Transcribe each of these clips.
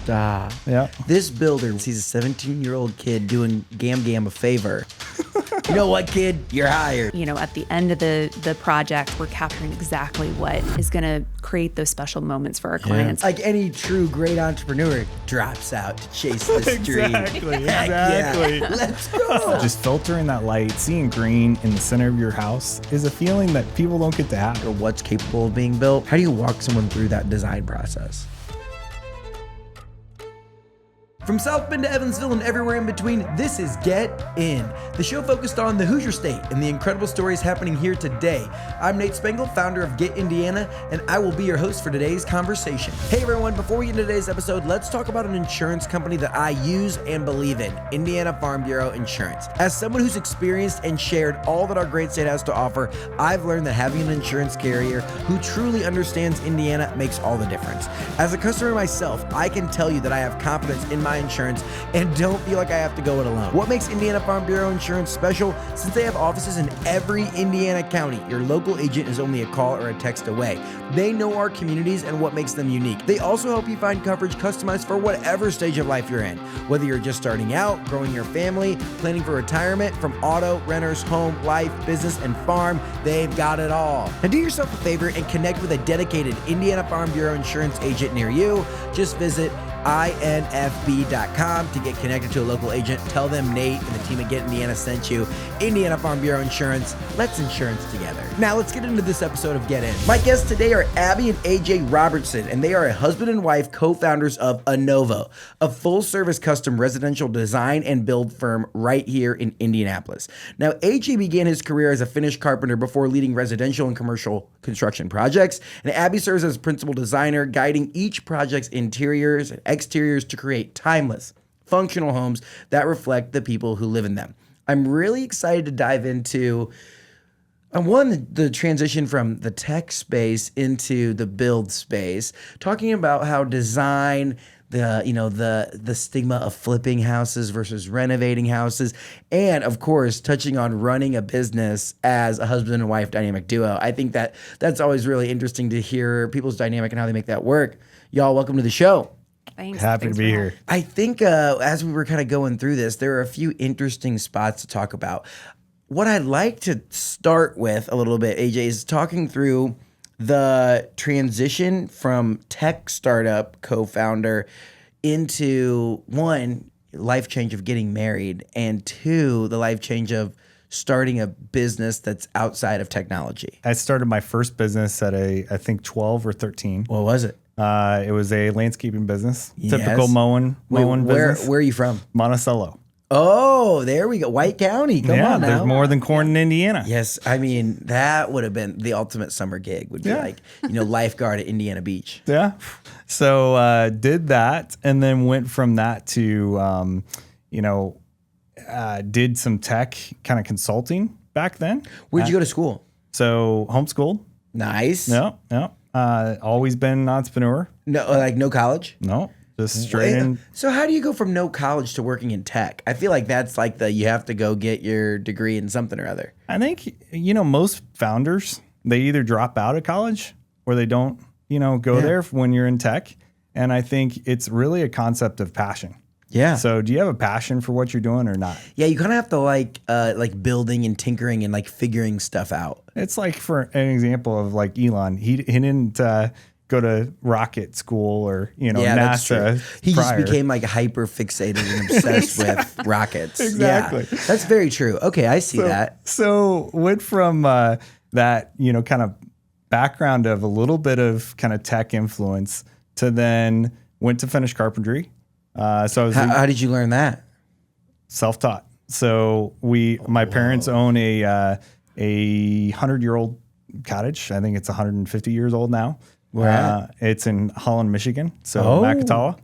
Stop. Yeah. This builder sees a 17-year-old kid doing Gam a favor. You know what, kid? You're hired. You know, at the end of the project, we're capturing exactly what is going to create those special moments for our clients. Like any true great entrepreneur drops out to chase this dream. Exactly. Yeah. Let's go. Just filtering that light, seeing green in the center of your house is a feeling that people don't get to have. Or what's capable of being built. How do you walk someone through that design process? From South Bend to Evansville and everywhere in between, this is Get In, the show focused on the Hoosier State and the incredible stories happening here today. I'm Nate Spangle, founder of Get Indiana, and I will be your host for today's conversation. Hey everyone, before we get into today's episode, let's talk about an insurance company that I use and believe in, Indiana Farm Bureau Insurance. As someone who's experienced and shared all that our great state has to offer, I've learned that having an insurance carrier who truly understands Indiana makes all the difference. As a customer myself, I can tell you that I have confidence in my insurance and don't feel like I have to go it alone. What makes Indiana Farm Bureau Insurance special? Since they have offices in every Indiana county, your local agent is only a call or a text away. They know our communities and what makes them unique. They also help you find coverage customized for whatever stage of life you're in. Whether you're just starting out, growing your family, planning for retirement, from auto, renters, home, life, business, and farm, they've got it all. Now do yourself a favor and connect with a dedicated Indiana Farm Bureau Insurance agent near you. Just visit infb.com to get connected to a local agent. Tell them Nate and the team at Get Indiana sent you. Indiana Farm Bureau Insurance. Let's insurance together. Now let's get into this episode of Get In. My guests today are Abbey and A.J. Robertson, and they are a husband and wife co-founders of aaNovo, a full-service custom residential design and build firm right here in Indianapolis. Now, A.J. began his career as a finished carpenter before leading residential and commercial construction projects, and Abbey serves as principal designer, guiding each project's interiors and exteriors to create timeless, functional homes that reflect the people who live in them. I'm really excited to dive into the transition from the tech space into the build space, talking about how design, the stigma of flipping houses versus renovating houses, and of course touching on running a business as a husband and wife dynamic duo. I think that's always really interesting to hear people's dynamic and how they make that work. Y'all, welcome to the show. Thanks. Happy to be here. I think as we were kind of going through this, there are a few interesting spots to talk about. What I'd like to start with a little bit, AJ, is talking through the transition from tech startup co-founder into, one, life change of getting married, and two, the life change of starting a business that's outside of technology. I started my first business at I think 12 or 13. What was it? It was a landscaping business, Yes. typical mowing business. Where are you from? Monticello. Oh, there we go. White County. Come on now. There's more than corn in Indiana. Yes, I mean, that would have been the ultimate summer gig, would be like, lifeguard at Indiana Beach. Yeah. So did that, and then went from that to, did some tech kind of consulting back then. Where'd you go to school? So homeschooled. Nice. No. Always been an entrepreneur. No, like no college? No. Just straight in. So how do you go from no college to working in tech? I feel like that's like you have to go get your degree in something or other. I think, most founders, they either drop out of college or they don't, go there when you're in tech. And I think it's really a concept of passion. Yeah. So do you have a passion for what you're doing or not? Yeah, you kind of have to like building and tinkering and like figuring stuff out. It's like, for an example of like Elon, he didn't go to rocket school or, NASA. He prior. just became like hyper fixated and obsessed with rockets. Exactly. Yeah, that's very true. Okay, I see that. So went from that, kind of background of a little bit of kind of tech influence to then went to finish carpentry. So I was how did you learn that? Self-taught. So my parents own a 100-year-old cottage. I think it's 150 years old now. Where at? It's in Holland, Michigan. So Macatawa.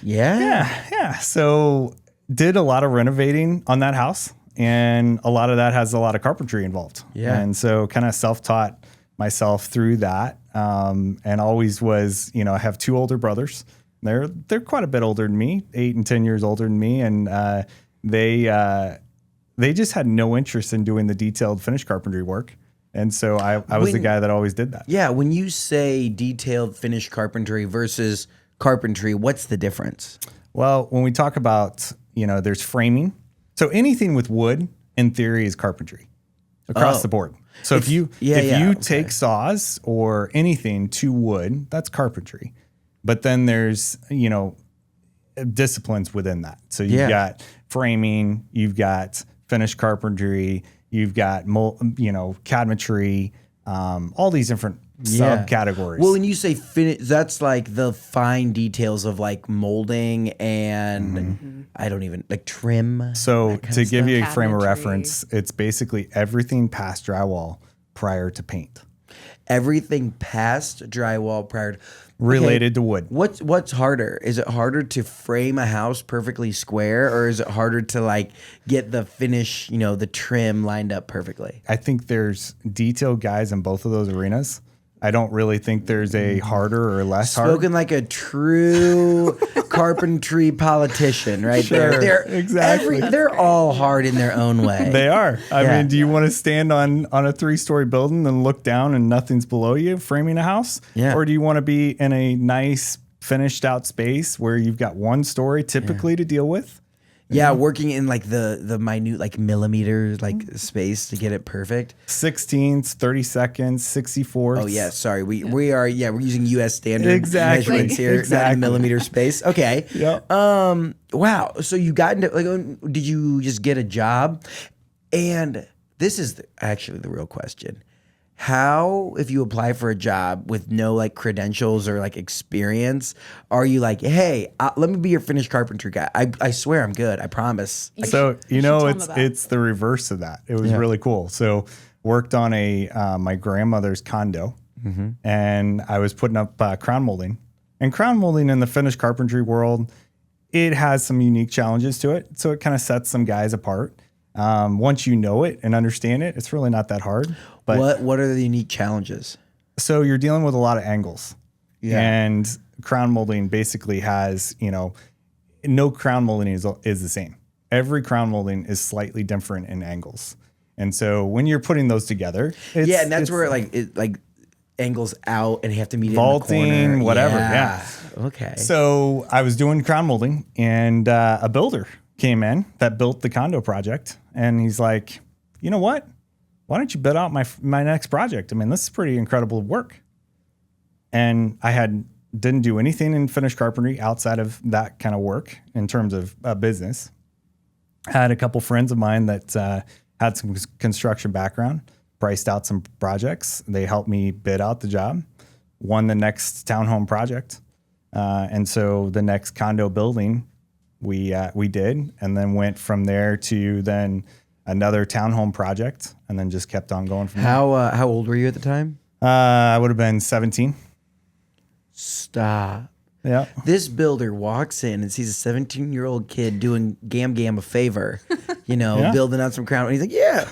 Yeah. So did a lot of renovating on that house, and a lot of that has a lot of carpentry involved. Yeah. And so kind of self-taught myself through that, and always was, I have two older brothers. They're quite a bit older than me, 8 and 10 years older than me, and they just had no interest in doing the detailed finished carpentry work. And so I was the guy that always did that. Yeah, when you say detailed finished carpentry versus carpentry. What's the difference? Well, when we talk about, there's framing. So anything with wood, in theory, is carpentry across the board. So if you take saws or anything to wood, that's carpentry. But then there's, disciplines within that. So you've got framing, you've got finished carpentry, you've got, cabinetry, all these different subcategories. Well, when you say that's like the fine details of like molding and I don't even like trim. So to give you a frame of Cabinetry. reference, it's basically everything past drywall prior to paint. Everything past drywall prior to Related to wood. What's harder? Is it harder to frame a house perfectly square, or is it harder to like get the finish, the trim lined up perfectly? I think there's detailed guys in both of those arenas. I don't really think there's a harder or less hard. Spoken like a true carpentry politician, right Sure, there. exactly. They're all hard in their own way. They are. I Yeah. mean, do you want to stand on a 3-story building and look down and nothing's below you framing a house? Yeah. Or do you want to be in a nice finished out space where you've got one story typically to deal with? Yeah, working in like the minute like millimeters like space to get it perfect. 16ths, 32nds, 64ths. Oh yeah, sorry. We're using US standard Exactly. measurements here, not Exactly. in millimeter space. Okay. Yep. Wow. So you got into did you just get a job? And this is actually the real question. How, if you apply for a job with no like credentials or like experience, are you like, hey, let me be your finished carpentry guy? I swear I'm good. I promise. So tell 'em about it. it's the reverse of that. It was really cool. So worked on my grandmother's condo, and I was putting up crown molding. And crown molding in the finished carpentry world, it has some unique challenges to it. So it kind of sets some guys apart. Once you know it and understand it, it's really not that hard. But What are the unique challenges? so you're dealing with a lot of angles. Yeah. And crown molding basically has, no crown molding is the same. Every crown molding is slightly different in angles. And so when you're putting those together, And that's where it angles out and you have to meet vaulting, it in the corner. whatever. Yeah. Okay. So I was doing crown molding, and a builder came in that built the condo project, and he's like, you know what? Why don't you bid out my next project? I mean, this is pretty incredible work. And I didn't do anything in finished carpentry outside of that kind of work in terms of business. I had a couple friends of mine that had some construction background, priced out some projects. They helped me bid out the job, won the next townhome project. And so the next condo building we did, and then went from there to then another townhome project, and then just kept on going from there. How old were you at the time? I would have been 17. Stop. Yeah. This builder walks in and sees a 17-year-old kid doing Gam a favor, building out some crown. And he's like, yeah.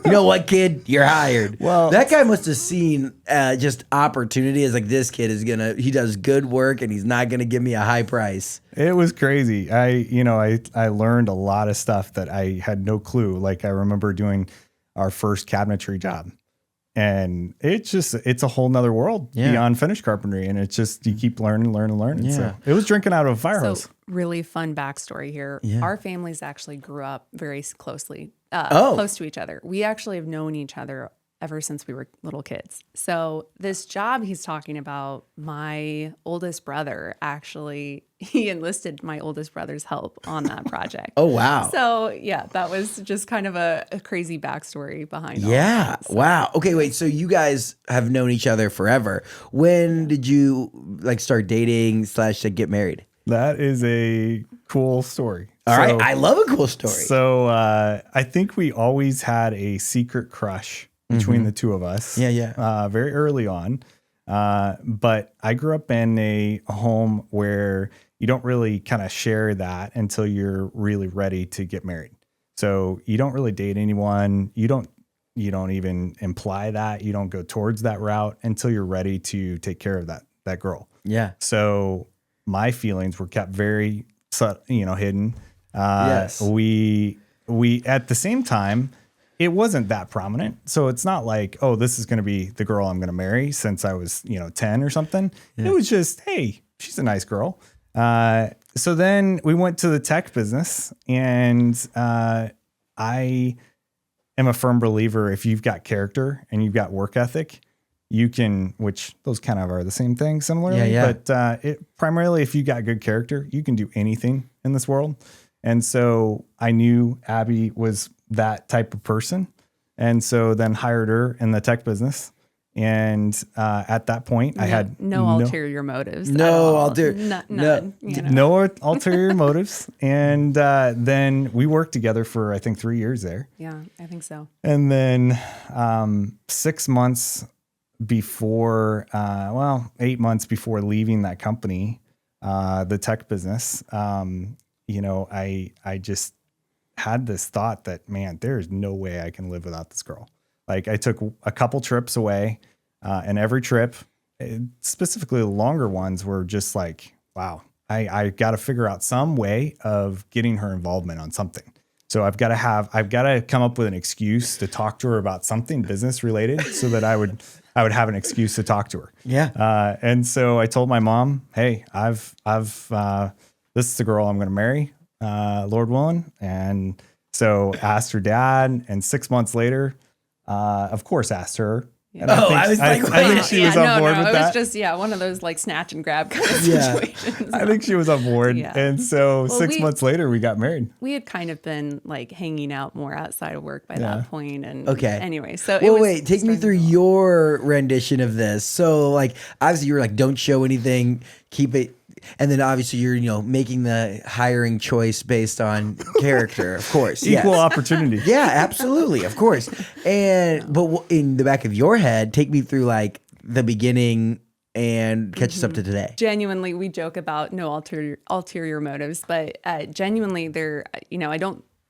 You know what, kid? You're hired. Well- that guy must have seen just opportunity as like, this kid he does good work and he's not going to give me a high price. It was crazy. I learned a lot of stuff that I had no clue. Like I remember doing our first cabinetry job, and it's a whole nother world beyond finished carpentry. And it's just, you keep learning. Yeah. So it was drinking out of a fire hose. So really fun backstory here. Yeah. Our families actually grew up very closely, Oh. close to each other. We actually have known each other ever since we were little kids. So this job he's talking about, my oldest brother he enlisted my oldest brother's help on that project. Oh, wow. So yeah, that was just kind of a crazy backstory behind all Yeah. that. So- Wow. Okay, wait. So you guys have known each other forever. When did you start dating / get married? That is a cool story. All right. I love a cool story. So I think we always had a secret crush between the two of us. Yeah. Very early on. But I grew up in a home where you don't really kind of share that until you're really ready to get married. So you don't really date anyone. You don't even imply that. You don't go towards that route until you're ready to take care of that girl. Yeah. So my feelings were kept very, hidden. Yes. We at the same time, it wasn't that prominent. So it's not like, oh, this is going to be the girl I'm going to marry since I was, 10 or something. It was just, hey, she's a nice girl. So then we went to the tech business, and I am a firm believer if you've got character and you've got work ethic, you can, which those kind of are the same thing similarly, but primarily if you got good character, you can do anything in this world. And so I knew Abby was that type of person. And so then hired her in the tech business. And at that point, I had no ulterior motives. No ulterior motives. And then we worked together for, I think, 3 years there. Yeah, I think so. And then 6 months before, 8 months before leaving that company, the tech business, I just had this thought that, man, there's no way I can live without this girl. Like I took a couple trips away, and every trip, specifically the longer ones, were just like, wow, I got to figure out some way of getting her involvement on something. So I've got to come up with an excuse to talk to her about something business related so that I would have an excuse to talk to her. Yeah. And so I told my mom, hey, this is the girl I'm going to marry, Lord willing. And so asked her dad, and 6 months later, of course, asked her. And I think she was on board with that. It was just, one of those like snatch and grab kind of situations. I think she was on board. Yeah. And so 6 months later, we got married. We had kind of been like hanging out more outside of work by that point. And anyway, so take me through your rendition of this. So like, obviously you were like, don't show anything, keep it. And then obviously you're, making the hiring choice based on character, of course. Equal opportunity. Yeah, absolutely. Of course. But in the back of your head, take me through like the beginning and catch us up to today. Genuinely, we joke about no ulterior motives, but genuinely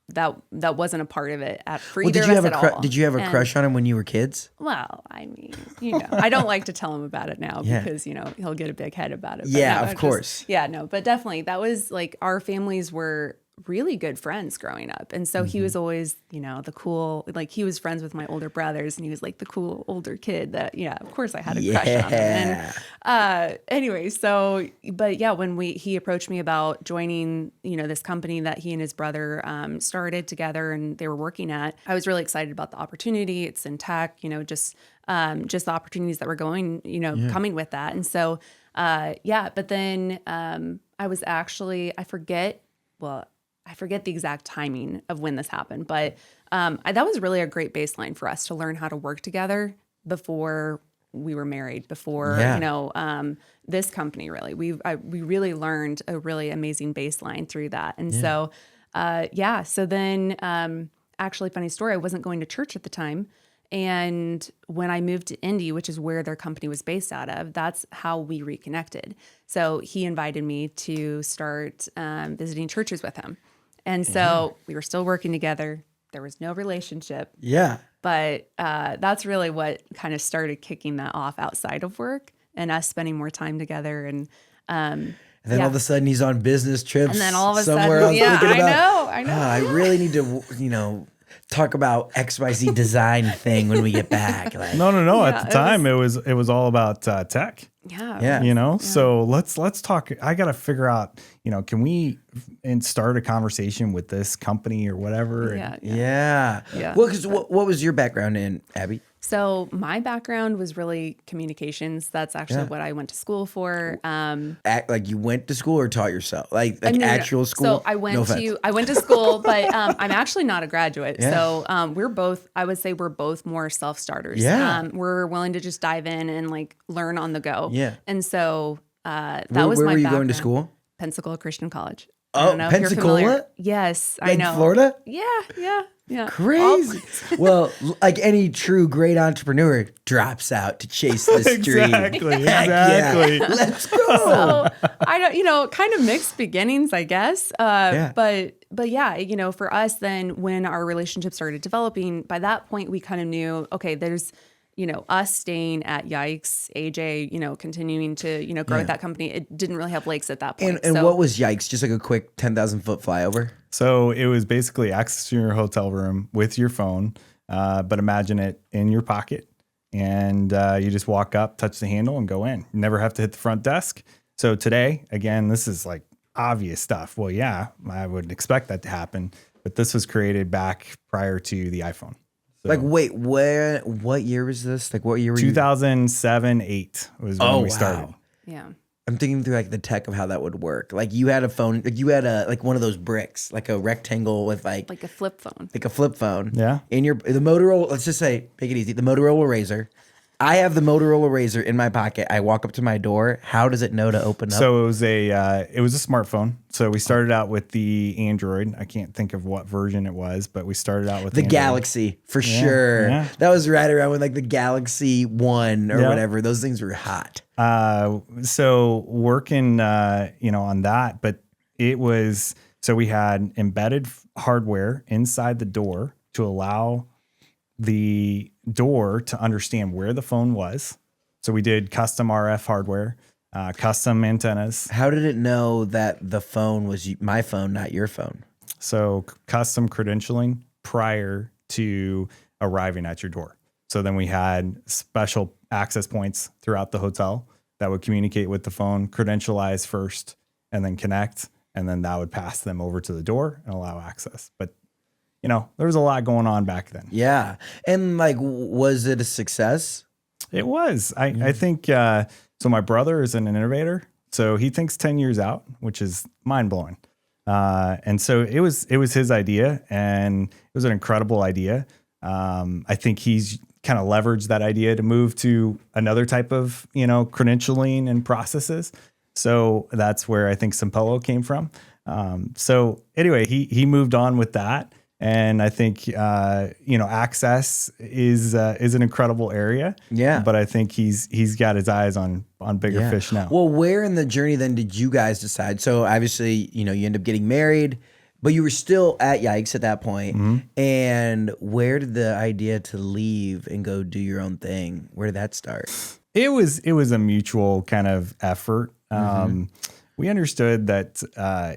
that wasn't a part of it for either of us at all. Did you have a crush on him when you were kids? Well, I mean, I don't like to tell him about it now because, he'll get a big head about it. Yeah, of course. But definitely that was like our families were really good friends growing up. And so he was always, the cool, like he was friends with my older brothers and he was like the cool older kid that, of course I had a crush on him. And anyway, when he approached me about joining, this company that he and his brother started together and they were working at, I was really excited about the opportunity. It's in tech, just the opportunities that were going, coming with that. And so, but then I was actually, I forget the exact timing of when this happened, but that was really a great baseline for us to learn how to work together before we were married, before this company really. We really learned a really amazing baseline through that. And so then actually funny story, I wasn't going to church at the time. And when I moved to Indy, which is where their company was based out of, that's how we reconnected. So he invited me to start visiting churches with him. And so we were still working together. There was no relationship. Yeah. But that's really what kind of started kicking that off outside of work and us spending more time together. And then all of a sudden he's on business trips. And then all of a somewhere sudden, else I know. I really need to, talk about XYZ design thing when we get back. Like, No. At the time, it was all about tech. Yeah. So let's talk. I got to figure out, can we start a conversation with this company or whatever? Yeah. Well, because what was your background in, Abby? So my background was really communications. That's actually what I went to school for. Like you went to school or taught yourself? Like actual school? So I went to school, but I'm actually not a graduate. Yeah. So we're both more self-starters. Yeah. We're willing to just dive in and like learn on the go. Yeah. And so that was my background. Where were you going to school? Pensacola Christian College. Oh, Pensacola? Yes, like I know. Florida? Yeah. Crazy. Well, like any true great entrepreneur drops out to chase the dream. Exactly. Yeah. Let's go. So I don't, kind of mixed beginnings, I guess. But for us then when our relationship started developing, by that point we kind of knew, okay, there's, us staying at Yikes, AJ, continuing to, grow that company. It didn't really have legs at that point. And what was Yikes? Just like a quick 10,000 foot flyover? So it was basically access to your hotel room with your phone, but imagine it in your pocket. And you just walk up, touch the handle and go in. You never have to hit the front desk. So today, again, this is like obvious stuff. Well, yeah, I would expect that to happen, but this was created back prior to the iPhone. So Like, wait, what year was this? Like, what year were 2007, 8 was when we started. Yeah. I'm thinking through like the tech of how that would work. Like you had a phone, like you had like one of those bricks, like a rectangle with like Like a flip phone. a flip phone. Yeah. In the Motorola, let's just say, make it easy. The Motorola Razr. I have the Motorola Razr in my pocket. I walk up to my door. How does it know to open up? So it was a smartphone. So we started out with the Android. I can't think of what version it was, but we started out with the Android. Galaxy for sure. Yeah. That was right around when like the Galaxy 1 or Yeah. whatever. Those things were hot. So working, on that, but it was, so we had embedded hardware inside the door to allow the door to understand where the phone was. So we did custom RF hardware, custom antennas. How did it know that the phone was my phone, not your phone? So custom credentialing prior to arriving at your door. So then we had special access points throughout the hotel that would communicate with the phone, credentialize first, and then connect. And then that would pass them over to the door and allow access. But, there was a lot going on back then. Yeah. And like, was it a success? It was. I think, so my brother is an innovator. So he thinks 10 years out, which is mind blowing. And so it was his idea, and it was an incredible idea. I think he's kind of leveraged that idea to move to another type of, credentialing and processes. So that's where I think Simpello came from. So anyway, he moved on with that. And I think, access is an incredible area. Yeah. But I think he's got his eyes on bigger fish now. Well, where in the journey then did you guys decide? So obviously, you end up getting married, but you were still at Yikes at that point. Mm-hmm. And where did the idea to leave and go do your own thing? Where did that start? It was a mutual kind of effort. We understood that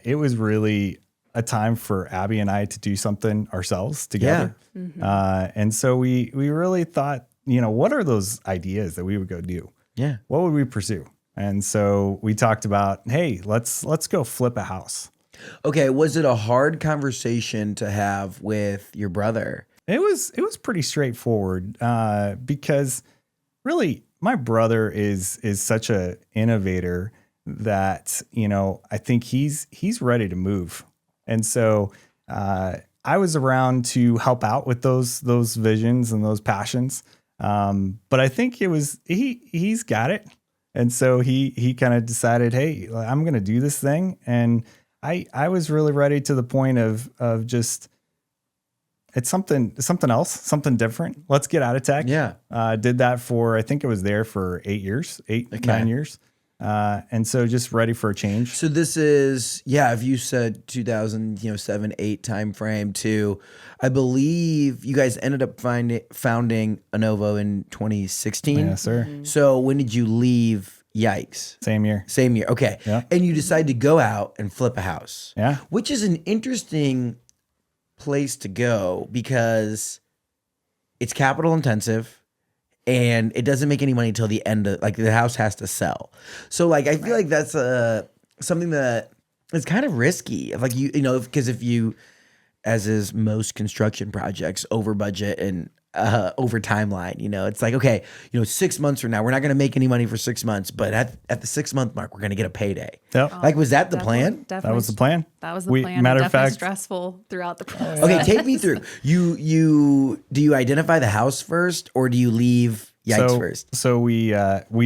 it was really a time for Abbey and I to do something ourselves together. And so we really thought, what are those ideas that we would go do? Yeah. What would we pursue? And so we talked about, hey, let's go flip a house. Okay. Was it a hard conversation to have with your brother? It was pretty straightforward because really my brother is such a innovator that, I think he's ready to move. And so I was around to help out with those visions and those passions. But I think it was he's got it. And so he kind of decided, hey, I'm going to do this thing. And I was really ready to the point of just, it's something else, something different. Let's get out of tech. Yeah. Did that for, I think it was there for 9 years. And so just ready for a change. So this is, if you said 2007, 8 timeframe to, I believe you guys ended up founding aaNovo in 2016. Yes, sir. So when did you leave Yikes? Same year. Same year. Okay. Yeah. And you decided to go out and flip a house. Yeah. Which is an interesting place to go because it's capital intensive. And it doesn't make any money until the end of, like, the house has to sell. So, like, I feel like that's something that is kind of risky. Like, because if you, as is most construction projects, over budget and over timeline, it's like, okay, 6 months from now, we're not going to make any money for 6 months, but at the 6-month mark, we're going to get a payday. Yep. Like, was that the plan? That was the plan. That was the plan. Matter of Definitely fact, stressful throughout the process. Okay, take me through. Do you identify the house first, or do you leave Yikes first? So we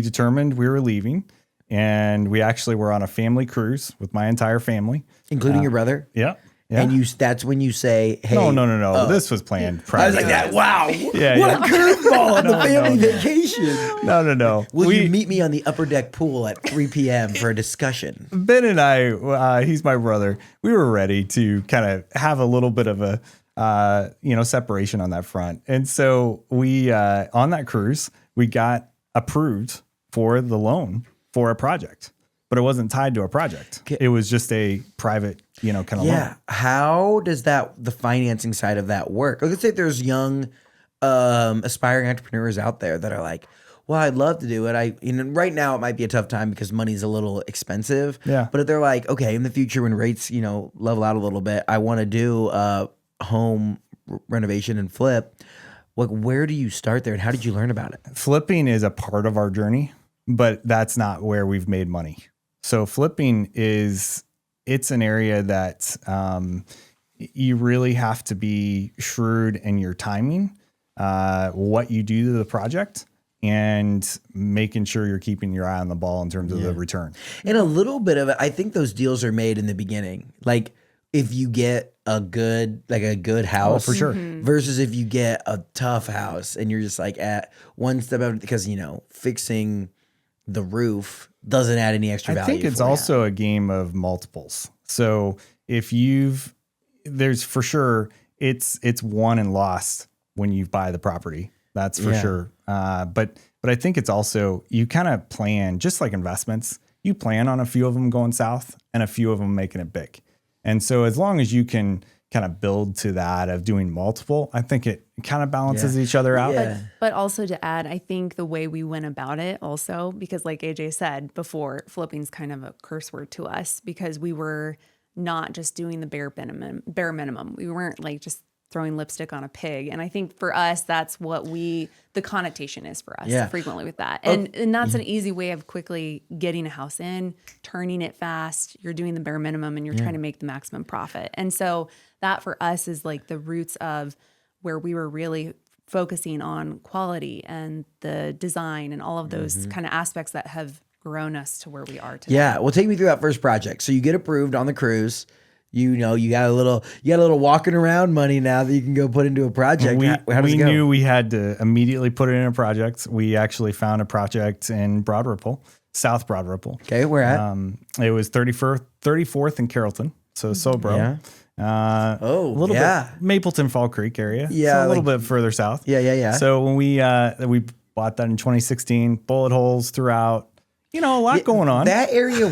determined we were leaving, and we actually were on a family cruise with my entire family, Including your brother? Yeah. Yeah. And that's when you say, hey. No. This was planned prior. I was like that. Wow. Yeah, what yeah. a curveball on the family vacation. No. Will you meet me on the upper deck pool at 3 p.m. for a discussion? Ben and I, he's my brother. We were ready to kind of have a little bit of a, separation on that front. And so we, on that cruise, we got approved for the loan for a project, but it wasn't tied to a project. Okay. It was just a private, kind of loan. How does the financing side of that work? Let's say there's young, aspiring entrepreneurs out there that are like, well, I'd love to do it. Right now it might be a tough time because money's a little expensive. Yeah. But if they're like, okay, in the future when rates, level out a little bit, I want to do a home renovation and flip. Like, where do you start there and how did you learn about it? Flipping is a part of our journey, but that's not where we've made money. So flipping it's an area that you really have to be shrewd in your timing, what you do to the project, and making sure you're keeping your eye on the ball in terms of the return. And a little bit of it, I think those deals are made in the beginning. Like if you get a good house, for sure, versus if you get a tough house and you're just like at one step out because fixing the roof doesn't add any extra value. I think it's also a game of multiples. So if there's for sure it's won and lost when you buy the property. That's for sure. But I think it's also you kind of plan just like investments. You plan on a few of them going south and a few of them making it big. And so as long as you can kind of build to that of doing multiple, I think it kind of balances each other out. Yeah. But also to add, I think the way we went about it also, because like AJ said before, flipping's kind of a curse word to us because we were not just doing the bare minimum. We weren't like just throwing lipstick on a pig. And I think for us, that's what the connotation is for us frequently with that. And that's an easy way of quickly getting a house in, turning it fast. You're doing the bare minimum and you're trying to make the maximum profit. And so that for us is like the roots of where we were really focusing on quality and the design and all of those kind of aspects that have grown us to where we are today. Yeah. Well, take me through that first project. So you get approved on the cruise. You got a little walking around money now that you can go put into a project. How does it go? We knew we had to immediately put it in a project. We actually found a project in Broad Ripple, South Broad Ripple. Okay, where at? It was 34th and Carrollton, so Sobro. Yeah. A little bit Mapleton, Fall Creek area. Yeah, so a little bit further south. Yeah. So when we bought that in 2016, bullet holes throughout. A lot going on. That area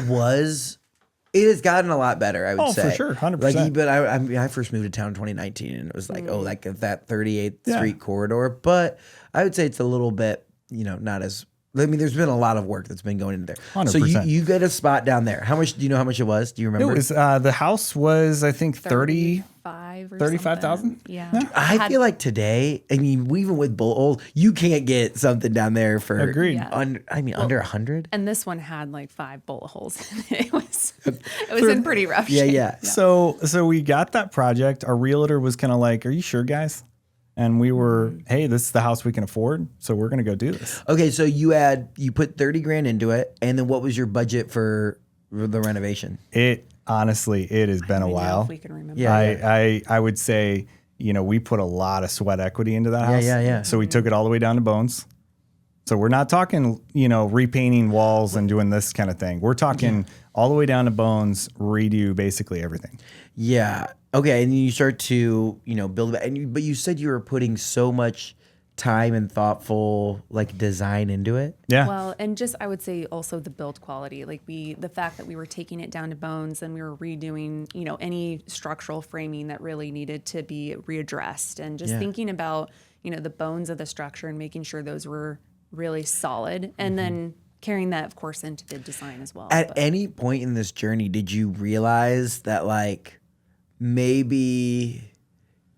it has gotten a lot better, I would say. For sure, 100%. But I first moved to town in 2019, and it was like, like that 38th Street corridor. But I would say it's a little bit, not as. I mean, there's been a lot of work that's been going into there. 100%. So you get a spot down there. How much? Do you know how much it was? Do you remember? It was the house was I think 35,000. Yeah. I feel like today, I mean, even with bullet holes, you can't get something down there for Agreed. Yeah. under 100. And this one had like 5 bullet holes in it. It was in pretty rough shape. Yeah. So we got that project. Our realtor was kind of like, "Are you sure, guys?" And we were, "Hey, this is the house we can afford, so we're gonna go do this." Okay, so you put 30 grand into it, and then what was your budget for the renovation? It has been a while. If we can remember. Yeah. I would say, we put a lot of sweat equity into that house. Yeah. So we took it all the way down to bones. So we're not talking, repainting walls and doing this kind of thing. We're talking all the way down to bones, redo basically everything. Yeah. Okay, and you start to, build it. But you said you were putting so much time and thoughtful design into it. Yeah. Well, and just I would say also the build quality, the fact that we were taking it down to bones and we were redoing, any structural framing that really needed to be readdressed, and just thinking about, the bones of the structure and making sure those were really solid, and then carrying that, of course, into the design as well. At any point in this journey, did you realize that maybe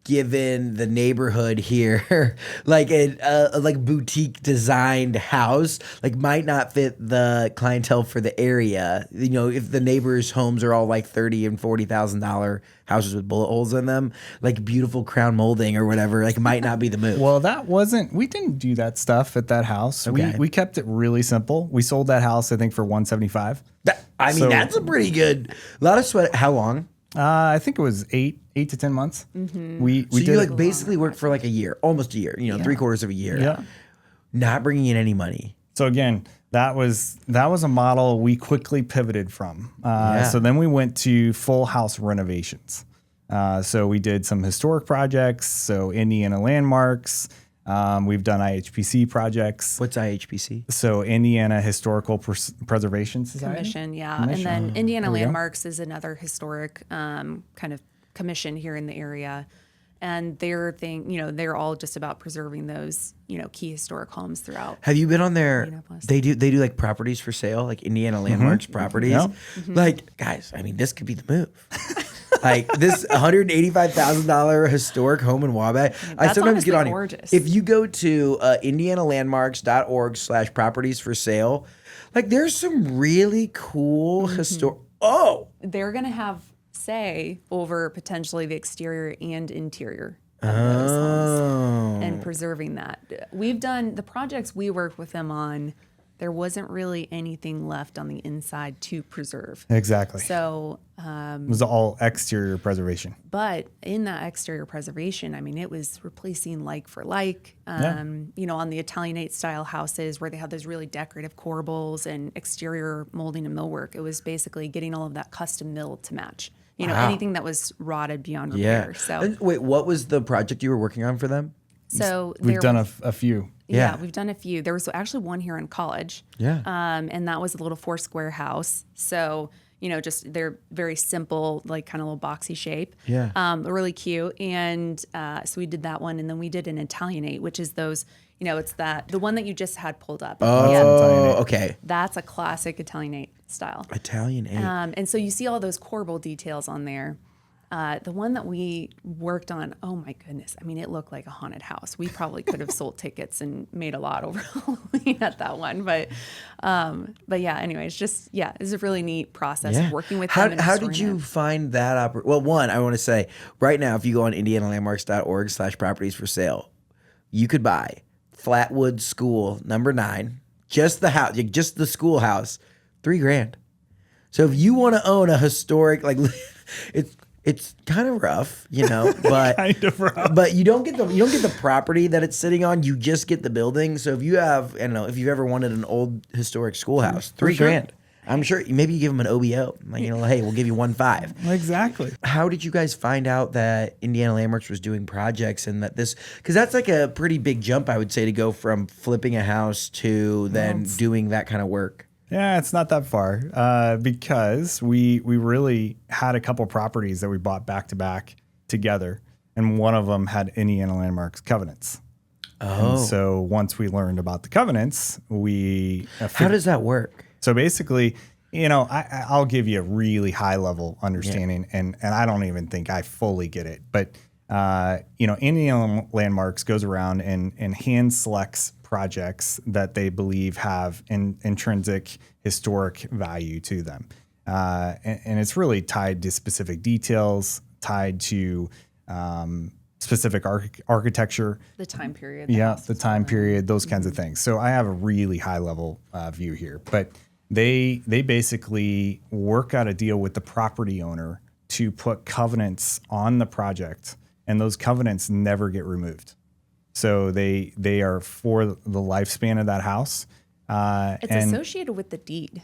given the neighborhood here, a boutique designed house, might not fit the clientele for the area? If the neighbors' homes are all $30,000 and $40,000 houses with bullet holes in them, beautiful crown molding or whatever, might not be the move. Well, we didn't do that stuff at that house. Okay. We kept it really simple. We sold that house, I think, for $175. That's a pretty good, a lot of sweat. How long? I think it was 8 to 10 months. Mm-hmm. We So did you it. basically worked for a year, almost a year, 3/4 of a year. Yeah. Not bringing in any money. So again, that was a model we quickly pivoted from. Yeah. So then we went to full house renovations. So we did some historic projects. So Indiana landmarks. We've done IHPC projects. What's IHPC? So Indiana Historical Preservation Society. Commission, yeah. Commission. And then Indiana There we go. Landmarks is another historic kind of commission here in the area. And they're all just about preserving those, key historic homes throughout. Have you been on their? Indianapolis. They do like properties for sale, like Indiana Landmarks properties. Yeah. Like, guys, I mean, this could be the move. Like this $185,000 historic home in Wabash. I That's sometimes get honestly on gorgeous. here. If you go to indianalandmarks.org/properties for sale, like there's some really cool historic. Oh, They're going to have say over potentially the exterior and interior of those homes and preserving that. We've done the projects we worked with them on. There wasn't really anything left on the inside to preserve. Exactly. So, It was all exterior preservation. but in that exterior preservation, I mean, it was replacing like for like, on the Italianate style houses where they had those really decorative corbels and exterior molding and millwork. It was basically getting all of that custom milled to match, Wow. anything that was rotted beyond yeah. repair. So, And wait, what was the project you were working on for them? We've done a few. Yeah, Yeah. we've done a few. There was actually one here in college. Yeah. And that was a little 4-square house. So, just they're very simple, like kind of little boxy shape. Yeah. Really cute. And so we did that one. And then we did an Italianate, which is those, it's the one that you just had pulled up. Oh, okay. That's a classic Italianate style. Italian eight. And so you see all those corbel details on there. The one that we worked on, oh my goodness. I mean, it looked like a haunted house. We probably could have sold tickets and made a lot over Halloween at that one. But yeah, anyways, it's a really neat process of working with them. And How did restoring you it. find that? Well, one, I want to say right now, if you go on indianalandmarks.org/properties for sale, you could buy Flatwood School number 9, just the house, just the schoolhouse, $3,000. So if you want to own a historic, like it's kind of rough, but Kind of rough. but you don't get the property that it's sitting on. You just get the building. So if you have, I don't know, if you've ever wanted an old historic schoolhouse, $3,000. I'm sure maybe you give them an OBO, like hey, we'll give you 1.5. Exactly. How did you guys find out that Indiana Landmarks was doing projects and that because that's like a pretty big jump, I would say, to go from flipping a house to then doing that kind of work. Yeah, it's not that far because we really had a couple properties that we bought back to back together, and one of them had Indiana Landmarks covenants. Oh, And so once we learned about the covenants, how does that work? So basically, I'll give you a really high level understanding, and I don't even think I fully get it. But Indiana Landmarks goes around and hand selects projects that they believe have intrinsic historic value to them, and it's really tied to specific details, tied to specific architecture. The time period. The time period, those kinds of things. So I have a really high level view here, but they basically work out a deal with the property owner to put covenants on the project, and those covenants never get removed. So they are for the lifespan of that house. It's associated with the deed,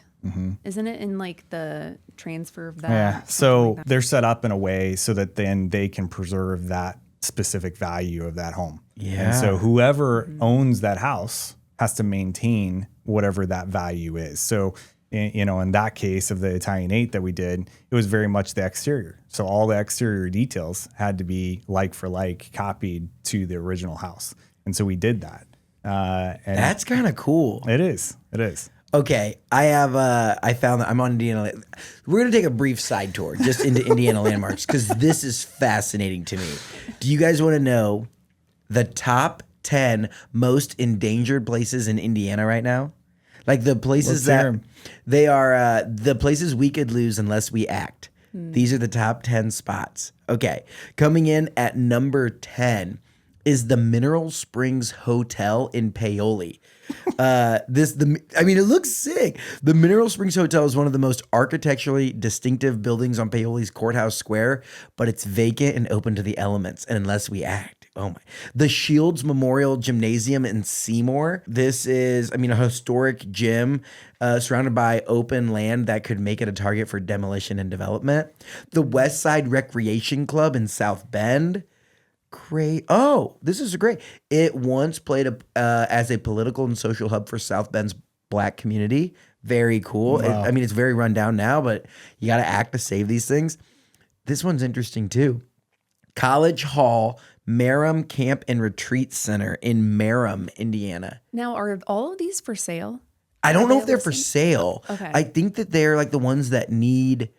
isn't it? In like the transfer of that. Yeah. something So like that? they're set up in a way so that then they can preserve that specific value of that home. Yeah. And so whoever owns that house has to maintain whatever that value is. So, in that case of the Italianate that we did, it was very much the exterior. So all the exterior details had to be like for like copied to the original house. And so we did that. And That's kind of cool. it is. It is. Okay, I found that I'm on Indiana. We're going to take a brief side tour just into Indiana Landmarks because this is fascinating to me. Do you guys want to know the top 10 most endangered places in Indiana right now? Like the places Let's hear that 'em. they are the places we could lose unless we act. These are the top 10 spots. Okay, coming in at number 10 is the Mineral Springs Hotel in Paoli. It looks sick. The Mineral Springs Hotel is one of the most architecturally distinctive buildings on Paoli's Courthouse Square, but it's vacant and open to the elements. And unless we act, oh my. The Shields Memorial Gymnasium in Seymour. This is, a historic gym surrounded by open land that could make it a target for demolition and development. The West Side Recreation Club in South Bend. Great. Oh, this is great. It once played as a political and social hub for South Bend's Black community. Very cool. Wow. It's very run down now, but you got to act to save these things. This one's interesting too. College Hall, Merrim Camp and Retreat Center in Merrim, Indiana. Now, are all of these for sale? I don't Are know they if they're for listed? sale. Okay. I think that they're like the ones that need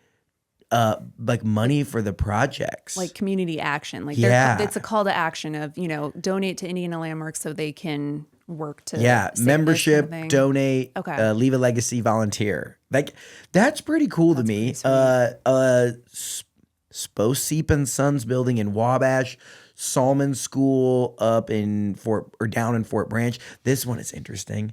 like money for the projects. Like community action. Like Yeah. it's a call to action of, donate to Indiana Landmarks so they can work to yeah, save this membership, kind of thing. donate, Okay. leave a legacy, volunteer. Like that's pretty cool to me. Sposeep and Sons building in Wabash, Salmon School up in down in Fort Branch. This one is interesting.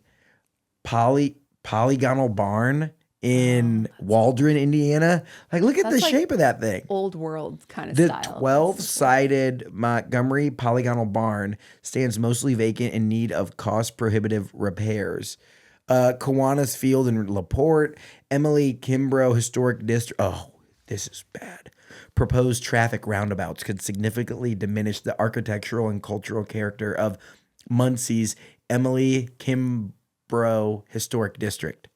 Polygonal Barn in Waldron, Indiana. Like, look at the That's like shape of that thing. Old world kind of The style. 12-sided Montgomery Polygonal Barn stands mostly vacant in need of cost-prohibitive repairs. Kiwanis Field in LaPorte, Emily Kimbrough Historic District. Oh, this is bad. Proposed traffic roundabouts could significantly diminish the architectural and cultural character of Muncie's Emily Kimbrough Historic District.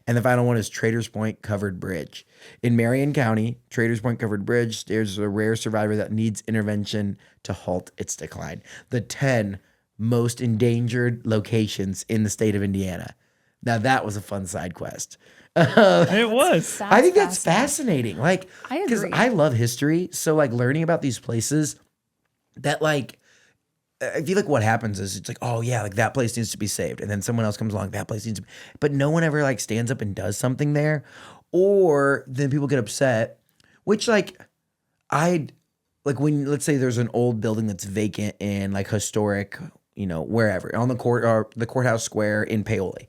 And the final one is Traders Point Covered Bridge. In Marion County, Traders Point Covered Bridge, there's a rare survivor that needs intervention to halt its decline. The 10 most endangered locations in the state of Indiana. Now, that was a fun side quest. It was. I think that's fascinating. Like, I because agree. I love history. So, like, learning about these places that, like, I feel like what happens is it's like, oh yeah, like that place needs to be saved. And then someone else comes along, that place needs to be, but no one ever like stands up and does something there. Or then people get upset, which like when, let's say there's an old building that's vacant in like historic, wherever on the court or the courthouse square in Paoli.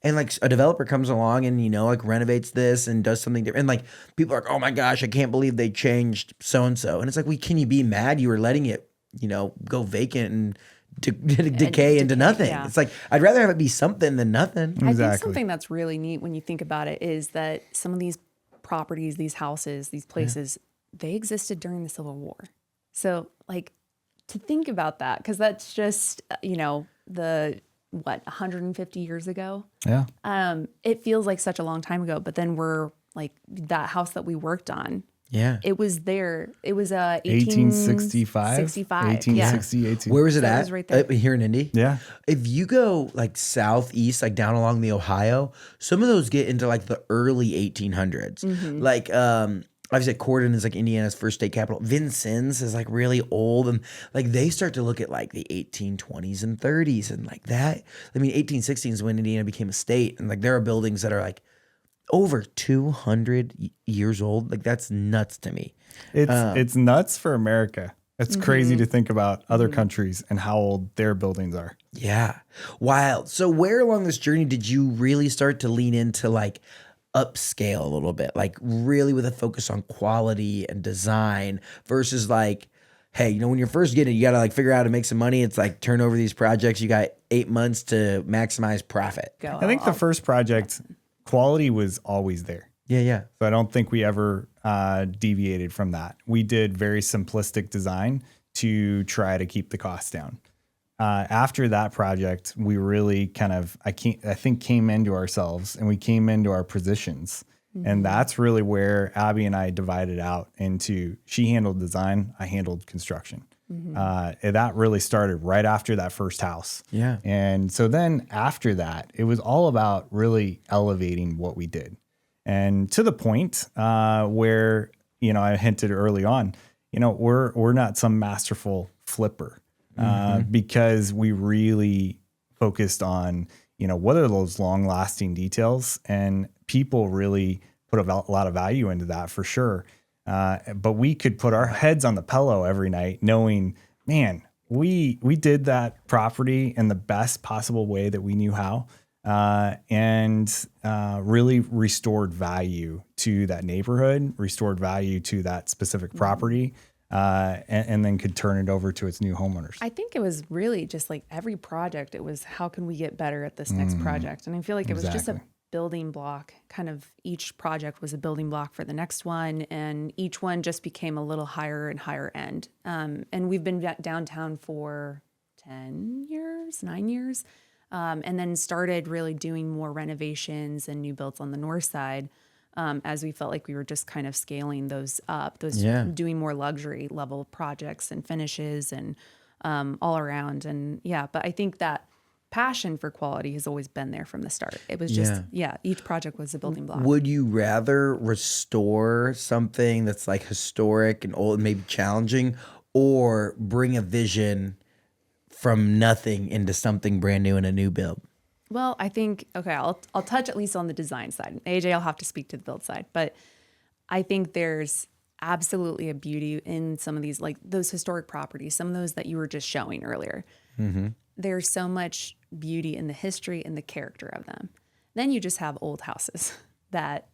And like a developer comes along and, like renovates this and does something different. And like people are like, oh my gosh, I can't believe they changed so-and-so. And it's like, can you be mad? You were letting it, go vacant and decay into nothing. yeah. It's like, I'd rather have it be something than nothing. I think Exactly. something that's really neat when you think about it is that some of these properties, these houses, these places, they existed during the Civil War. So like to think about that, because that's just, 150 years ago? Yeah. It feels like such a long time ago, but then we're like that house that we worked on. Yeah. It was there. It was 1865. 1860. Where was it So it at? was right there. Here in Indy? Yeah. If you go like southeast, like down along the Ohio, some of those get into like the early 1800s. Mm-hmm. Like, obviously Corydon is like Indiana's first state capital. Vincennes is like really old. And like they start to look at like the 1820s and 30s and like that. I mean, 1816 is when Indiana became a state. And like there are buildings that are like over 200 years old. Like that's nuts to me. It's nuts for America. It's crazy to think about other countries and how old their buildings are. Yeah. Wild. So where along this journey did you really start to lean into like upscale a little bit? Like really with a focus on quality and design versus like, hey, when you're first getting it, you got to like figure out how to make some money. It's like turn over these projects. You got 8 months to maximize profit. Go. I think the first project, quality was always there. Yeah. So I don't think we ever deviated from that. We did very simplistic design to try to keep the costs down. After that project, we really kind of, I think came into ourselves and we came into our positions. And that's really where Abbey and I divided out into, she handled design, I handled construction. And that really started right after that first house. Yeah. And so then after that, it was all about really elevating what we did. And to the point where, I hinted early on, we're not some masterful flipper because we really focused on, what are those long lasting details, and people really put a lot of value into that for sure. But we could put our heads on the pillow every night knowing, man, we did that property in the best possible way that we knew how. And really restored value to that neighborhood, restored value to that specific property, and then could turn it over to its new homeowners. I think it was really just like every project, it was how can we get better at this next project? And I feel like it was just a building block. Kind of each project was a building block for the next one, and each one just became a little higher and higher end. And we've been downtown for 9 years. And then started really doing more renovations and new builds on the north side. as we felt like we were just kind of scaling those up, doing more luxury level projects and finishes and all around. And but I think that passion for quality has always been there from the start. It was just, each project was a building block. Would you rather restore something that's like historic and old and maybe challenging, or bring a vision from nothing into something brand new in a new build? Well, I think, I'll touch at least on the design side. AJ, I'll have to speak to the build side, but I think there's absolutely a beauty in some of these, like those historic properties, some of those that you were just showing earlier. Mm-hmm. There's so much beauty in the history and the character of them. Then you just have old houses that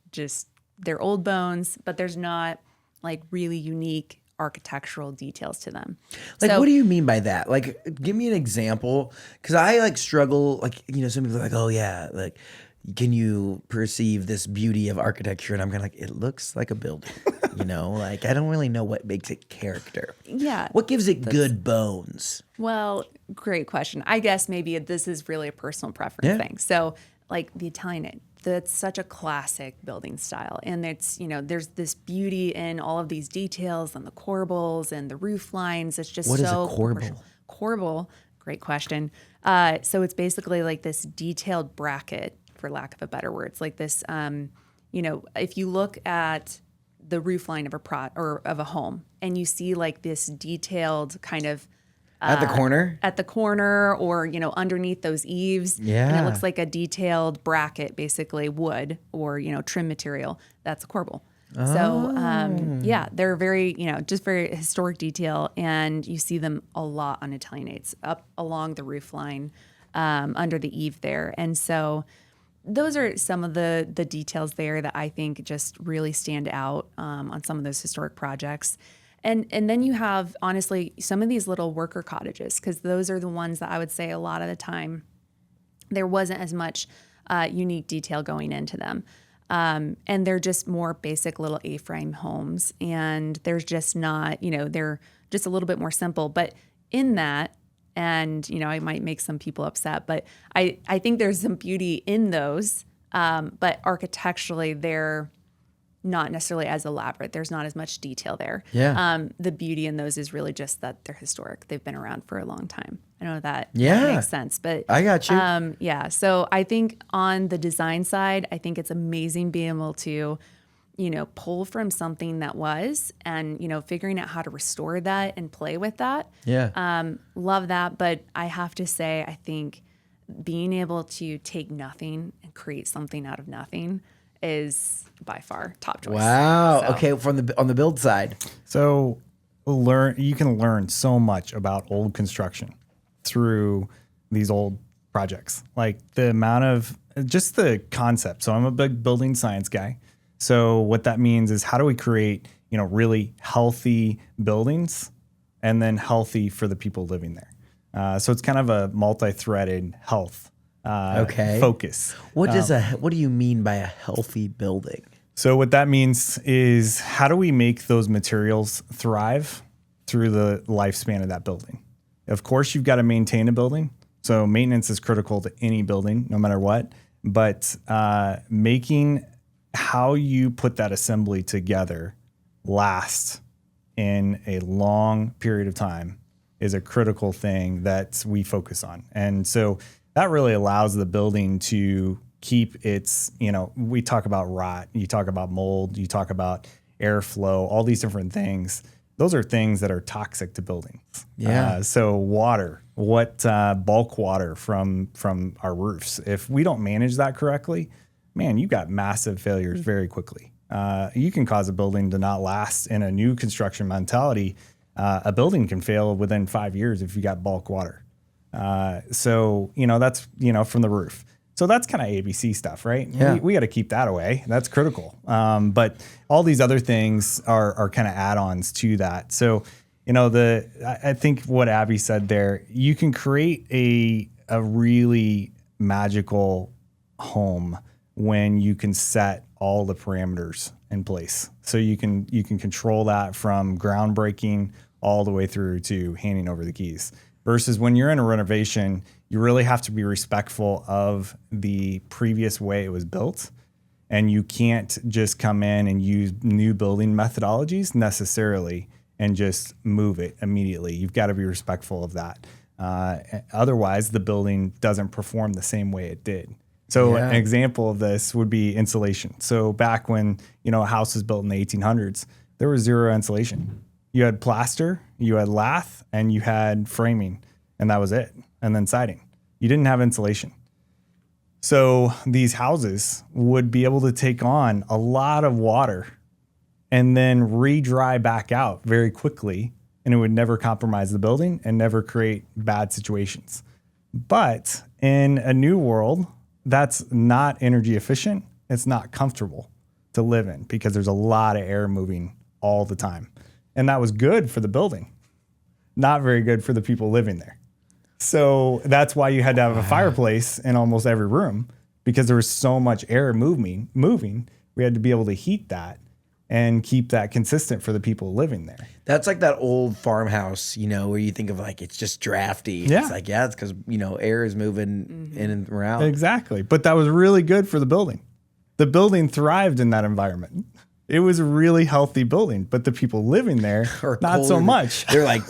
they're old bones, but there's not like really unique architectural details to them. Like, what do you mean by that? Like, give me an example. Because I like struggle, like, some people are like, oh yeah, like, can you perceive this beauty of architecture? And I'm kind of like, it looks like a building, like I don't really know what makes it character. Yeah. What gives it good bones? Well, great question. I guess maybe this is really a personal preference thing. So like the Italianate, that's such a classic building style. And it's, there's this beauty in all of these details and the corbels and the roof lines. It's just what so is a corbel? Corbel, great question. So it's basically like this detailed bracket, for lack of a better word. It's like this, if you look at the roof line of of a home and you see like this detailed kind of at the corner or, underneath those eaves. Yeah. And it looks like a detailed bracket, basically wood or, trim material. That's a corbel. Oh. So, they're very, just very historic detail. And you see them a lot on Italianates up along the roof line, under the eave there. And so those are some of the details there that I think just really stand out on some of those historic projects. And then you have, honestly, some of these little worker cottages, because those are the ones that I would say a lot of the time there wasn't as much unique detail going into them. And they're just more basic little A-frame homes. And there's just not, they're just a little bit more simple. But in that, and, I might make some people upset, but I think there's some beauty in those. But architecturally, they're not necessarily as elaborate. There's not as much detail there. Yeah. The beauty in those is really just that they're historic. They've been around for a long time. I know that makes sense, but I got you. So I think on the design side, I think it's amazing being able to, pull from something that was and, figuring out how to restore that and play with that. Yeah. Love that. But I have to say, I think being able to take nothing and create something out of nothing is by far top choice. Wow. So. Okay. On the build side. So you can learn so much about old construction through these old projects. Like the amount of just the concept. So I'm a big building science guy. So what that means is how do we create, really healthy buildings and then healthy for the people living there. So it's kind of a multi-threaded health focus. What do you mean by a healthy building? So what that means is how do we make those materials thrive through the lifespan of that building? Of course, you've got to maintain a building. So maintenance is critical to any building, no matter what. But making how you put that assembly together last in a long period of time is a critical thing that we focus on. And so that really allows the building to keep its, we talk about rot, you talk about mold, you talk about airflow, all these different things. Those are things that are toxic to buildings. Yeah. So water, bulk water from our roofs, if we don't manage that correctly, man, you've got massive failures very quickly. You can cause a building to not last in a new construction mentality. A building can fail within 5 years if you got bulk water. So, that's, from the roof. So that's kind of ABC stuff, right? Yeah. We got to keep that away. That's critical. But all these other things are kind of add-ons to that. So, I think what Abby said there, you can create a really magical home when you can set all the parameters in place. So you can control that from groundbreaking all the way through to handing over the keys. Versus when you're in a renovation, you really have to be respectful of the previous way it was built And you can't just come in and use new building methodologies necessarily and just move it immediately. You've got to be respectful of that. Otherwise, the building doesn't perform the same way it did. So an example of this would be insulation. So back when, a house was built in the 1800s, there was zero insulation. You had plaster, you had lath, and you had framing, and that was it. And then siding. You didn't have insulation. So these houses would be able to take on a lot of water and then re-dry back out very quickly, and it would never compromise the building and never create bad situations. But in a new world, that's not energy efficient. It's not comfortable to live in because there's a lot of air moving all the time. And that was good for the building, not very good for the people living there. So that's why you had to have a fireplace in almost every room, because there was so much air moving. We had to be able to heat that and keep that consistent for the people living there. That's like that old farmhouse, where you think of like it's just drafty. Yeah. It's like, it's because, air is moving in and around. Exactly. But that was really good for the building. The building thrived in that environment. It was a really healthy building, but the people living there, not so much. They're like,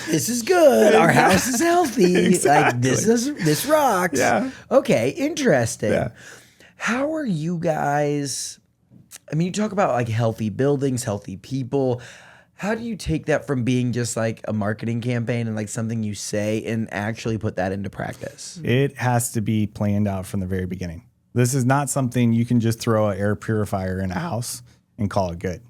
this is good. Our house is healthy. Exactly. Like this rocks. Yeah. Okay, interesting. Yeah. How are you guys? I mean, you talk about like healthy buildings, healthy people. How do you take that from being just like a marketing campaign and like something you say and actually put that into practice? It has to be planned out from the very beginning. This is not something you can just throw an air purifier in a house and call it good.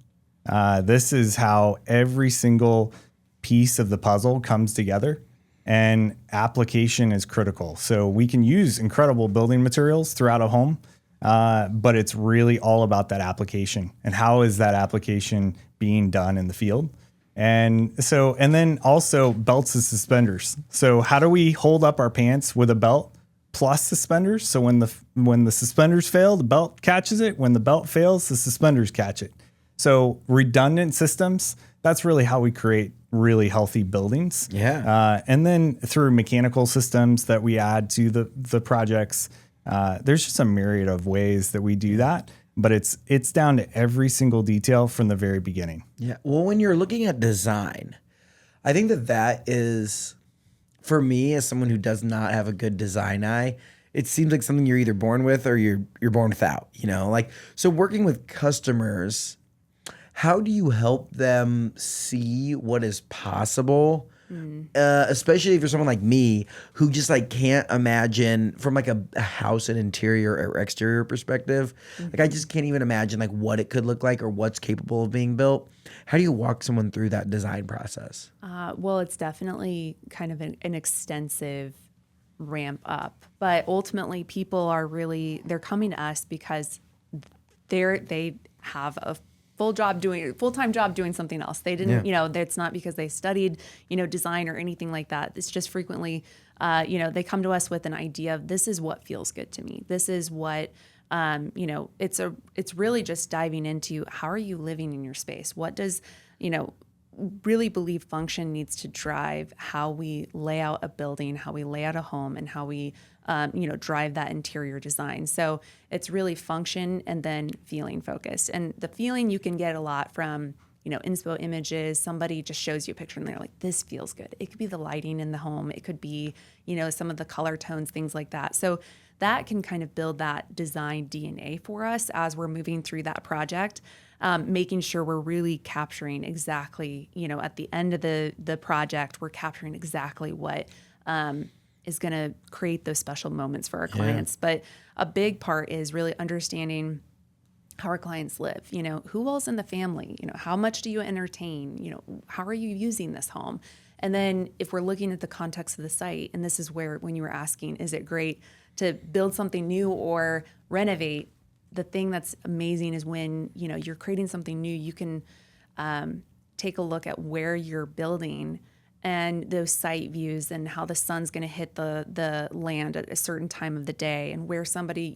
This is how every single piece of the puzzle comes together, and application is critical. So we can use incredible building materials throughout a home, but it's really all about that application and how is that application being done in the field. And then also belts and suspenders. So how do we hold up our pants with a belt plus suspenders? So when the suspenders fail, the belt catches it. When the belt fails, the suspenders catch it. So redundant systems, that's really how we create really healthy buildings. Yeah. And then through mechanical systems that we add to the projects, there's just a myriad of ways that we do that. But it's down to every single detail from the very beginning. Yeah. Well, when you're looking at design, I think that is, for me, as someone who does not have a good design eye, it seems like something you're either born with or you're born without, Like, so working with customers, how do you help them see what is possible? Especially if you're someone like me who just like can't imagine from like a house and interior or exterior perspective. Like I just can't even imagine like what it could look like or what's capable of being built. How do you walk someone through that design process? Well, it's definitely kind of an extensive ramp up, but ultimately people are they're coming to us because they have a full-time job doing something else. They didn't, it's not because they studied, design or anything like that. It's just frequently, they come to us with an idea of this is what feels good to me. This is what, it's really just diving into how are you living in your space? What does, really believe function needs to drive how we lay out a building, how we lay out a home, and how we drive that interior design. So it's really function and then feeling focused. And the feeling you can get a lot from, inspo images. Somebody just shows you a picture and they're like, this feels good. It could be the lighting in the home. It could be, some of the color tones, things like that. So that can kind of build that design DNA for us as we're moving through that project, making sure we're really capturing exactly, at the end of the project, we're capturing exactly what, is going to create those special moments for our clients. But a big part is really understanding how our clients live. Who else in the family? How much do you entertain? How are you using this home? And then if we're looking at the context of the site, and this is where, when you were asking, is it great to build something new or renovate? The thing that's amazing is when, you're creating something new, you can take a look at where you're building and those site views and how the sun's going to hit the land at a certain time of the day, and where somebody,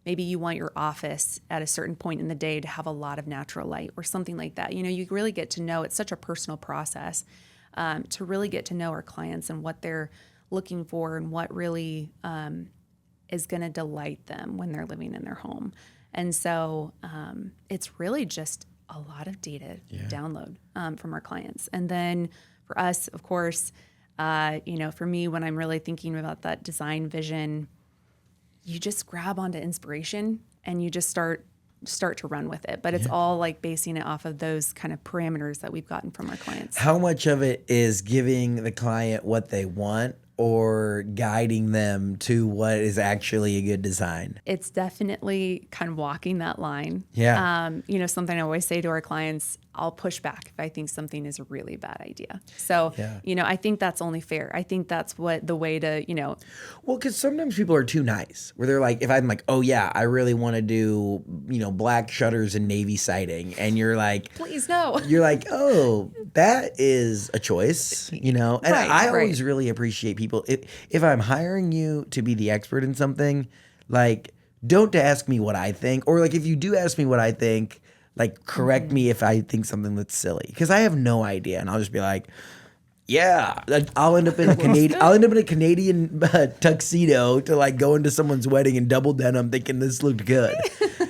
maybe you want your office at a certain point in the day to have a lot of natural light or something like that. You really get to know, it's such a personal process to really get to know our clients and what they're looking for and what really is going to delight them when they're living in their home. And so it's really just a lot of data download from our clients. And then for us, of course, for me, when I'm really thinking about that design vision, you just grab onto inspiration and you just start to run with it. But it's all like basing it off of those kind of parameters that we've gotten from our clients. How much of it is giving the client what they want or guiding them to what is actually a good design? It's definitely kind of walking that line. Yeah. Something I always say to our clients, I'll push back if I think something is a really bad idea. So, I think that's only fair. I think that's the way to. Well, because sometimes people are too nice, where they're like, if I'm like, oh yeah, I really want to do, black shutters and navy siding. And you're like, please no. You're like, oh, that is a choice, And I always really appreciate people. If I'm hiring you to be the expert in something, like, don't ask me what I think. Or like, if you do ask me what I think, like, correct me if I think something that's silly, because I have no idea, and I'll just be like, yeah, I'll end up in a Canadian tuxedo to like go into someone's wedding in double denim, thinking this looked good,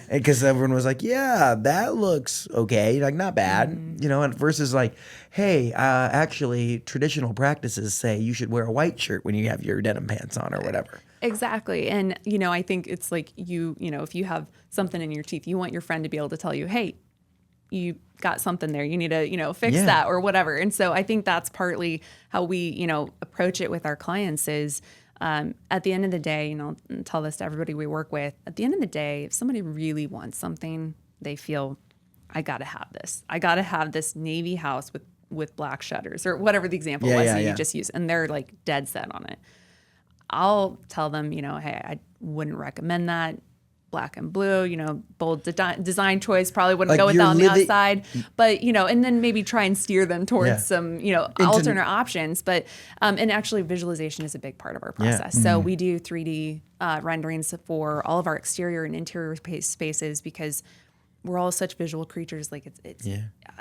and because everyone was like, yeah, that looks okay, like not bad, and versus like, hey, actually, traditional practices say you should wear a white shirt when you have your denim pants on or whatever. Exactly. And, I think it's like if you have something in your teeth, you want your friend to be able to tell you, hey, you got something there, you need to, fix that or whatever. And so I think that's partly how we, approach it with our clients is at the end of the day, I'll tell this to everybody we work with, at the end of the day, if somebody really wants something, they feel, I got to have this. I got to have this navy house with black shutters or whatever the example was that you just used. And they're like dead set on it. I'll tell them, hey, I wouldn't recommend that. Black and blue, bold design choice, probably wouldn't like go with that on the outside. But, and then maybe try and steer them towards some, alternate options. But, and actually visualization is a big part of our process. So we do 3D renderings for all of our exterior and interior spaces because we're all such visual creatures. Like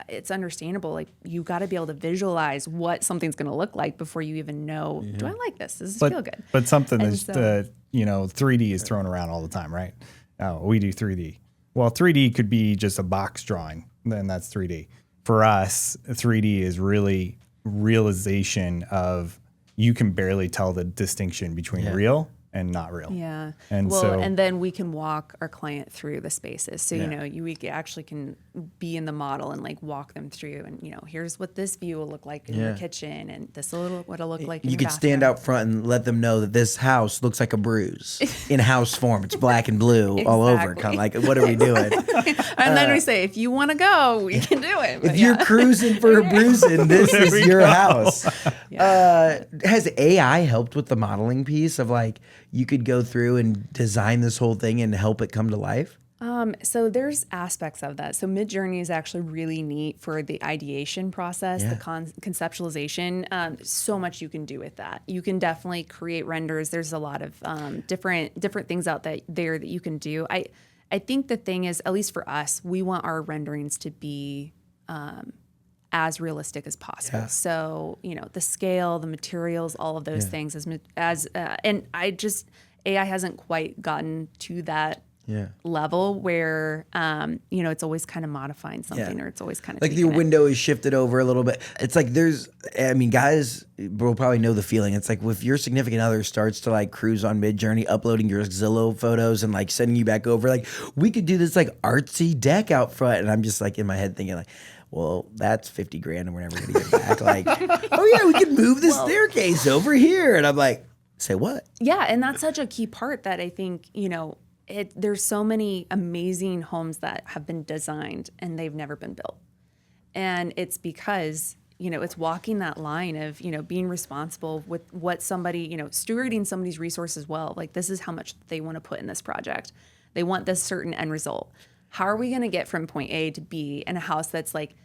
it's understandable. Like you got to be able to visualize what something's going to look like before you even know, do I like this? Does this feel good? But something that's, 3D is thrown around all the time, right? Oh, we do 3D. Well, 3D could be just a box drawing. Then that's 3D. For us, 3D is really realization of you can barely tell the distinction between real and not real. Yeah. And and then we can walk our client through the spaces. So, we actually can be in the model and like walk them through and, here's what this view will look like in your kitchen and this will what it'll look like in you your could bathroom. stand out front and let them know that this house looks like a bruise in house form. It's black and blue all over. Kind of like, what are we doing? And then we say, if you want to go, we can do it. But if you're cruising for a bruising, this is your house. Has AI helped with the modeling piece of like, you could go through and design this whole thing and help it come to life? So there's aspects of that. So Midjourney is actually really neat for the ideation process, the conceptualization. So much you can do with that. You can definitely create renders. There's a lot of different things out there that you can do. I think the thing is, at least for us, we want our renderings to be as realistic as possible. Yeah. So, the scale, the materials, all of those things and AI hasn't quite gotten to that level where, it's always kind of modifying something or it's always kind of like your window is shifted over a little bit. It's like guys will probably know the feeling. It's like if your significant other starts to like cruise on Midjourney, uploading your Zillow photos and like sending you back over, like we could do this like artsy deck out front. And I'm just like in my head thinking like, well, that's $50,000 and we're never going to get back. Like, oh yeah, we can move the staircase over here. And I'm like, say what? Yeah. And that's such a key part that I think, there's so many amazing homes that have been designed and they've never been built. And it's because, it's walking that line of, being responsible with what somebody, stewarding somebody's resources well. Like this is how much they want to put in this project. They want this certain end result. How are we going to get from point A to B in a house that's like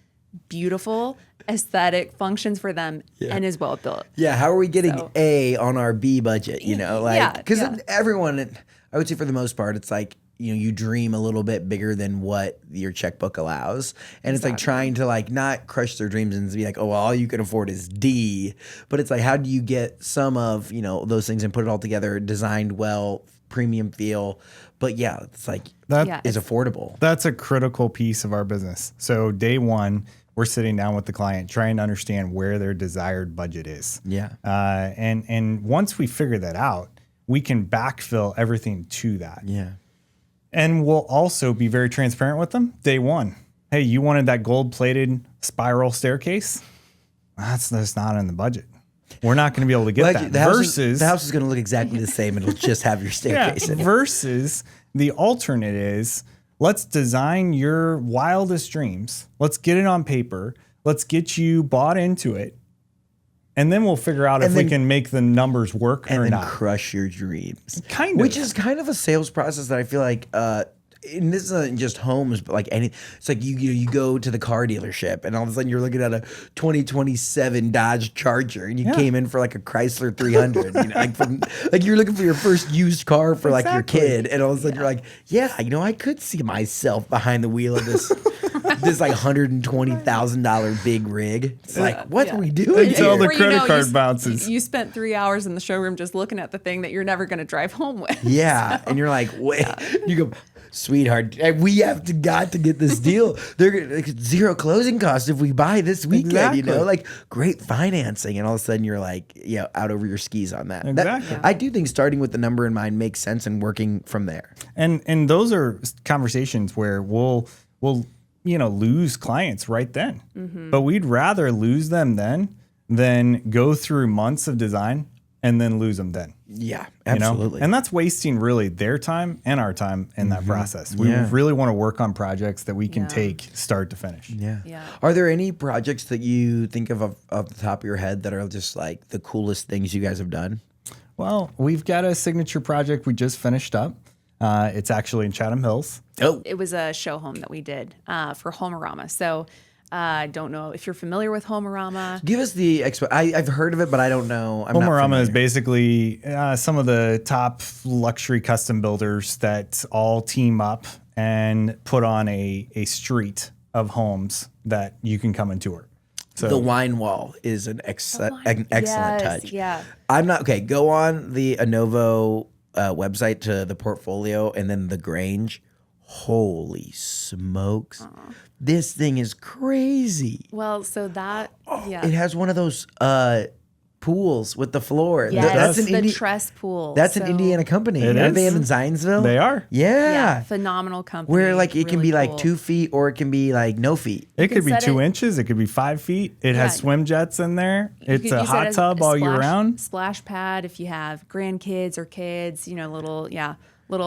beautiful, aesthetic, functions for them, and is well built? Yeah. How are we getting A on our B budget? Because everyone, I would say for the most part, it's like, you dream a little bit bigger than what your checkbook allows. And it's like trying to like not crush their dreams and be like, oh, well, all you can afford is D. But it's like, how do you get some of, those things and put it all together, designed well premium feel. But yeah, it's like That is affordable. That's a critical piece of our business. So day one, we're sitting down with the client, trying to understand where their desired budget is. Yeah. And once we figure that out, we can backfill everything to that. Yeah. And we'll also be very transparent with them. Day one, hey, you wanted that gold-plated spiral staircase? That's not in the budget. We're not going to be able to get that. The house is going to look exactly the same. It'll just have your staircase in it. Versus the alternate is, let's design your wildest dreams. Let's get it on paper. Let's get you bought into it. And then we'll figure out if we can make the numbers work or not. And crush your dreams. Kind of. Which is kind of a sales process that I feel like, and this isn't just homes, but like it's like you go to the car dealership and all of a sudden you're looking at a 2027 Dodge Charger and you came in for like a Chrysler 300, like you're looking for your first used car for like your kid, and all of a sudden you're like, yeah, I could see myself behind the wheel of this this like $120,000 big rig. It's like, what are we doing? Until here? the credit card bounces. You spent 3 hours in the showroom just looking at the thing that you're never going to drive home with. Yeah, and you're like, wait, you go, sweetheart, we have got to get this deal. They're like, zero closing costs if we buy this weekend. Like great financing, and all of a sudden you're like, out over your skis on that. Exactly. I do think starting with the number in mind makes sense and working from there. And those are conversations where we'll lose clients right then. Mm-hmm. But we'd rather lose them then than go through months of design and then lose them then. Yeah, absolutely. And that's wasting really their time and our time in that process. We really want to work on projects that we can take start to finish. Yeah. Are there any projects that you think of off the top of your head that are just like the coolest things you guys have done? Well, we've got a signature project we just finished up. It's actually in Chatham Hills. Oh, It was a show home that we did for Home-a-rama. So I don't know if you're familiar with Home-a-rama. give us the I've heard of it, but I don't know. Home-a-rama is basically some of the top luxury custom builders that all team up and put on a street of homes that you can come and tour. So the wine wall is an excellent touch. Yeah. I'm not okay. Go on the aaNovo website to the portfolio and then the Grange. Holy smokes. This thing is crazy. Well, so that, It has one of those pools with the floor. Yes, That's the tress pool. That's an Indiana company. It Are they is. in Zionsville? They are. Yeah. Phenomenal company. Where like it can Really be like cool. 2 feet or it can be like no feet. It could be set 2 it- inches. It could be 5 feet. It has Yeah. swim jets in there. You It's could a use hot it as tub all year splash- round. Splash pad if you have grandkids or kids, little,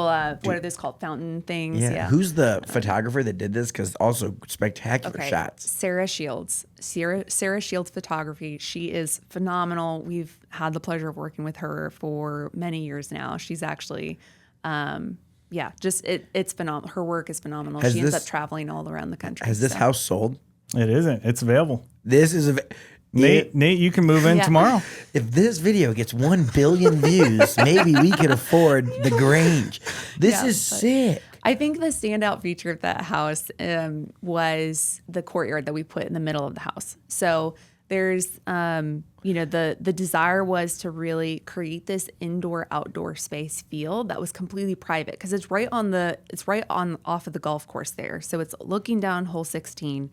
what are those called? Fountain things. Yeah. Who's the photographer that did this? Because also spectacular shots. Sarah Shields. Sarah Shields Photography. She is phenomenal. We've had the pleasure of working with her for many years now. She's actually, it's phenomenal. Her work is phenomenal. She ends up traveling all around the country. Has this house sold? It isn't. It's available. This is Nate, you can move in tomorrow. If this video gets 1 billion views, maybe we could afford the Grange. This is sick. I think the standout feature of that house was the courtyard that we put in the middle of the house. So there's, the desire was to really create this indoor-outdoor space feel that was completely private because it's right on off of the golf course there. So it's looking down hole 16.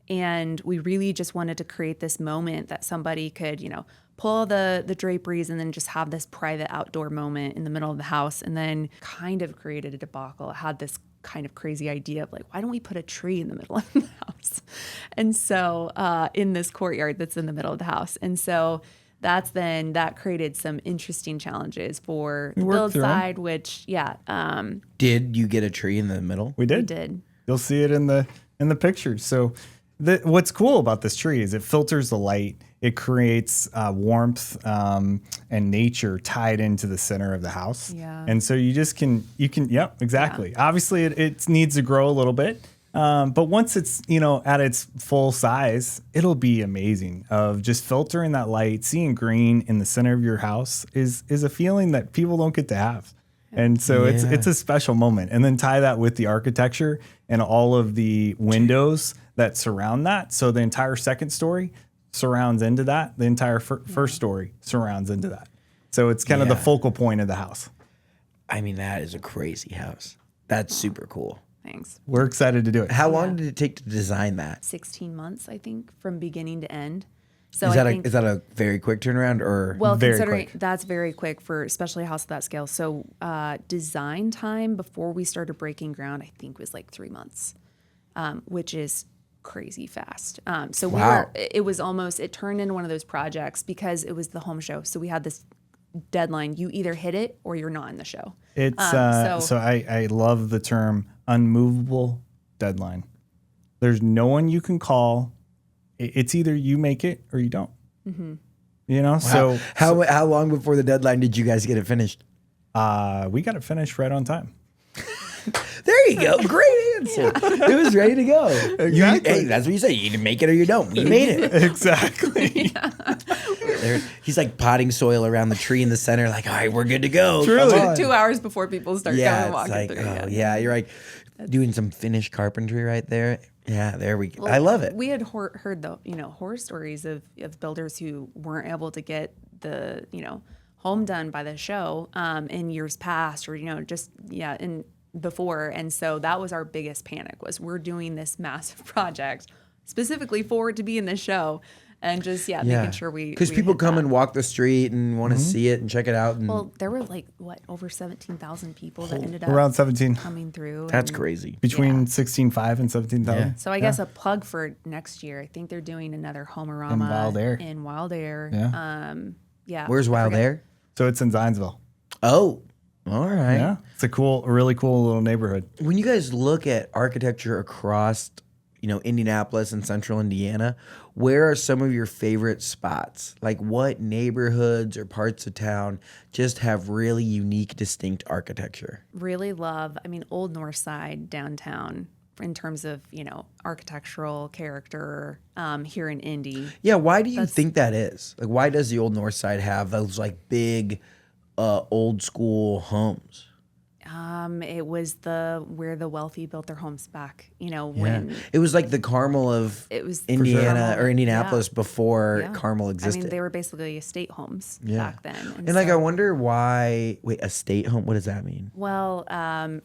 And we really just wanted to create this moment that somebody could, pull the draperies and then just have this private outdoor moment in the middle of the house, and then kind of created a debacle. It had this kind of crazy idea of like, why don't we put a tree in the middle of the house? And so in this courtyard that's in the middle of the house. And so that created some interesting challenges for the build side, which, Did you get a tree in the middle? We did. we did. You'll see it in the pictures. So what's cool about this tree is it filters the light. It creates warmth and nature tied into the center of the house. Yeah. And so you can, yep, exactly. Yeah. Obviously it needs to grow a little bit. But once it's, at its full size, it'll be amazing of just filtering that light, seeing green in the center of your house is a feeling that people don't get to have. And so it's a special moment. And then tie that with the architecture and all of the windows that surround that. So the entire second story surrounds into that. The entire first story surrounds into that. So it's kind of the focal point of the house. I mean, that is a crazy house. That's super cool. Thanks. We're excited to do it. How long did it take to design that? 16 months, I think, from beginning to end. So Is I that think, is that a very quick turnaround or? well, very considering quick? that's very quick for especially a house of that scale. So design time before we started breaking ground, I think was like 3 months, which is crazy fast. So Wow. it turned into one of those projects because it was the home show. So we had this deadline. You either hit it or you're not in the show. It's so I love the term unmovable deadline. There's no one you can call. It's either you make it or you don't. Mm-hmm. You know, so How long before the deadline did you guys get it finished? we got it finished right on time. There you go. Great answer. It was ready to go. Exactly. Hey, that's what you say. You either make it or you don't. We made it. Exactly. He's like potting soil around the tree in the center. Like, all right, we're good to go. Truly. Come on. 2 hours before people start Yeah, coming it's walking like, through. oh yeah, you're like doing some finished carpentry right there. Yeah, there we go. I love it. We had heard the horror stories of builders who weren't able to get the home done by the show in years past, or and before, and so that was our biggest panic. Was we're doing this massive project specifically for it to be in the show, and just making sure because we people hit come that. and walk the street and want to see it and check it out. And Well, there were like over 17,000 people that ended up Around 17. coming through. that's and- crazy. Between 16,500 and 17,000. So I guess a plug for next year. I think they're doing another Home-a-rama In Wild Air. In Wild Air. Yeah. Where's Wild Air? So it's in Zionsville. Oh, all right. Yeah. It's a really cool little neighborhood. When you guys look at architecture across, Indianapolis and central Indiana, where are some of your favorite spots? Like what neighborhoods or parts of town just have really unique, distinct architecture? Really love, Old North Side downtown in terms of, architectural character here in Indy. Yeah, why do you think that is? Like, why does the Old North Side have those like big, old school homes? It was where the wealthy built their homes back, when It was like the Carmel of it was Indiana Carmel, or Indianapolis yeah. before Yeah. Carmel existed. they were basically estate homes back then. And like, I wonder why. Wait, estate home? What does that mean? Well,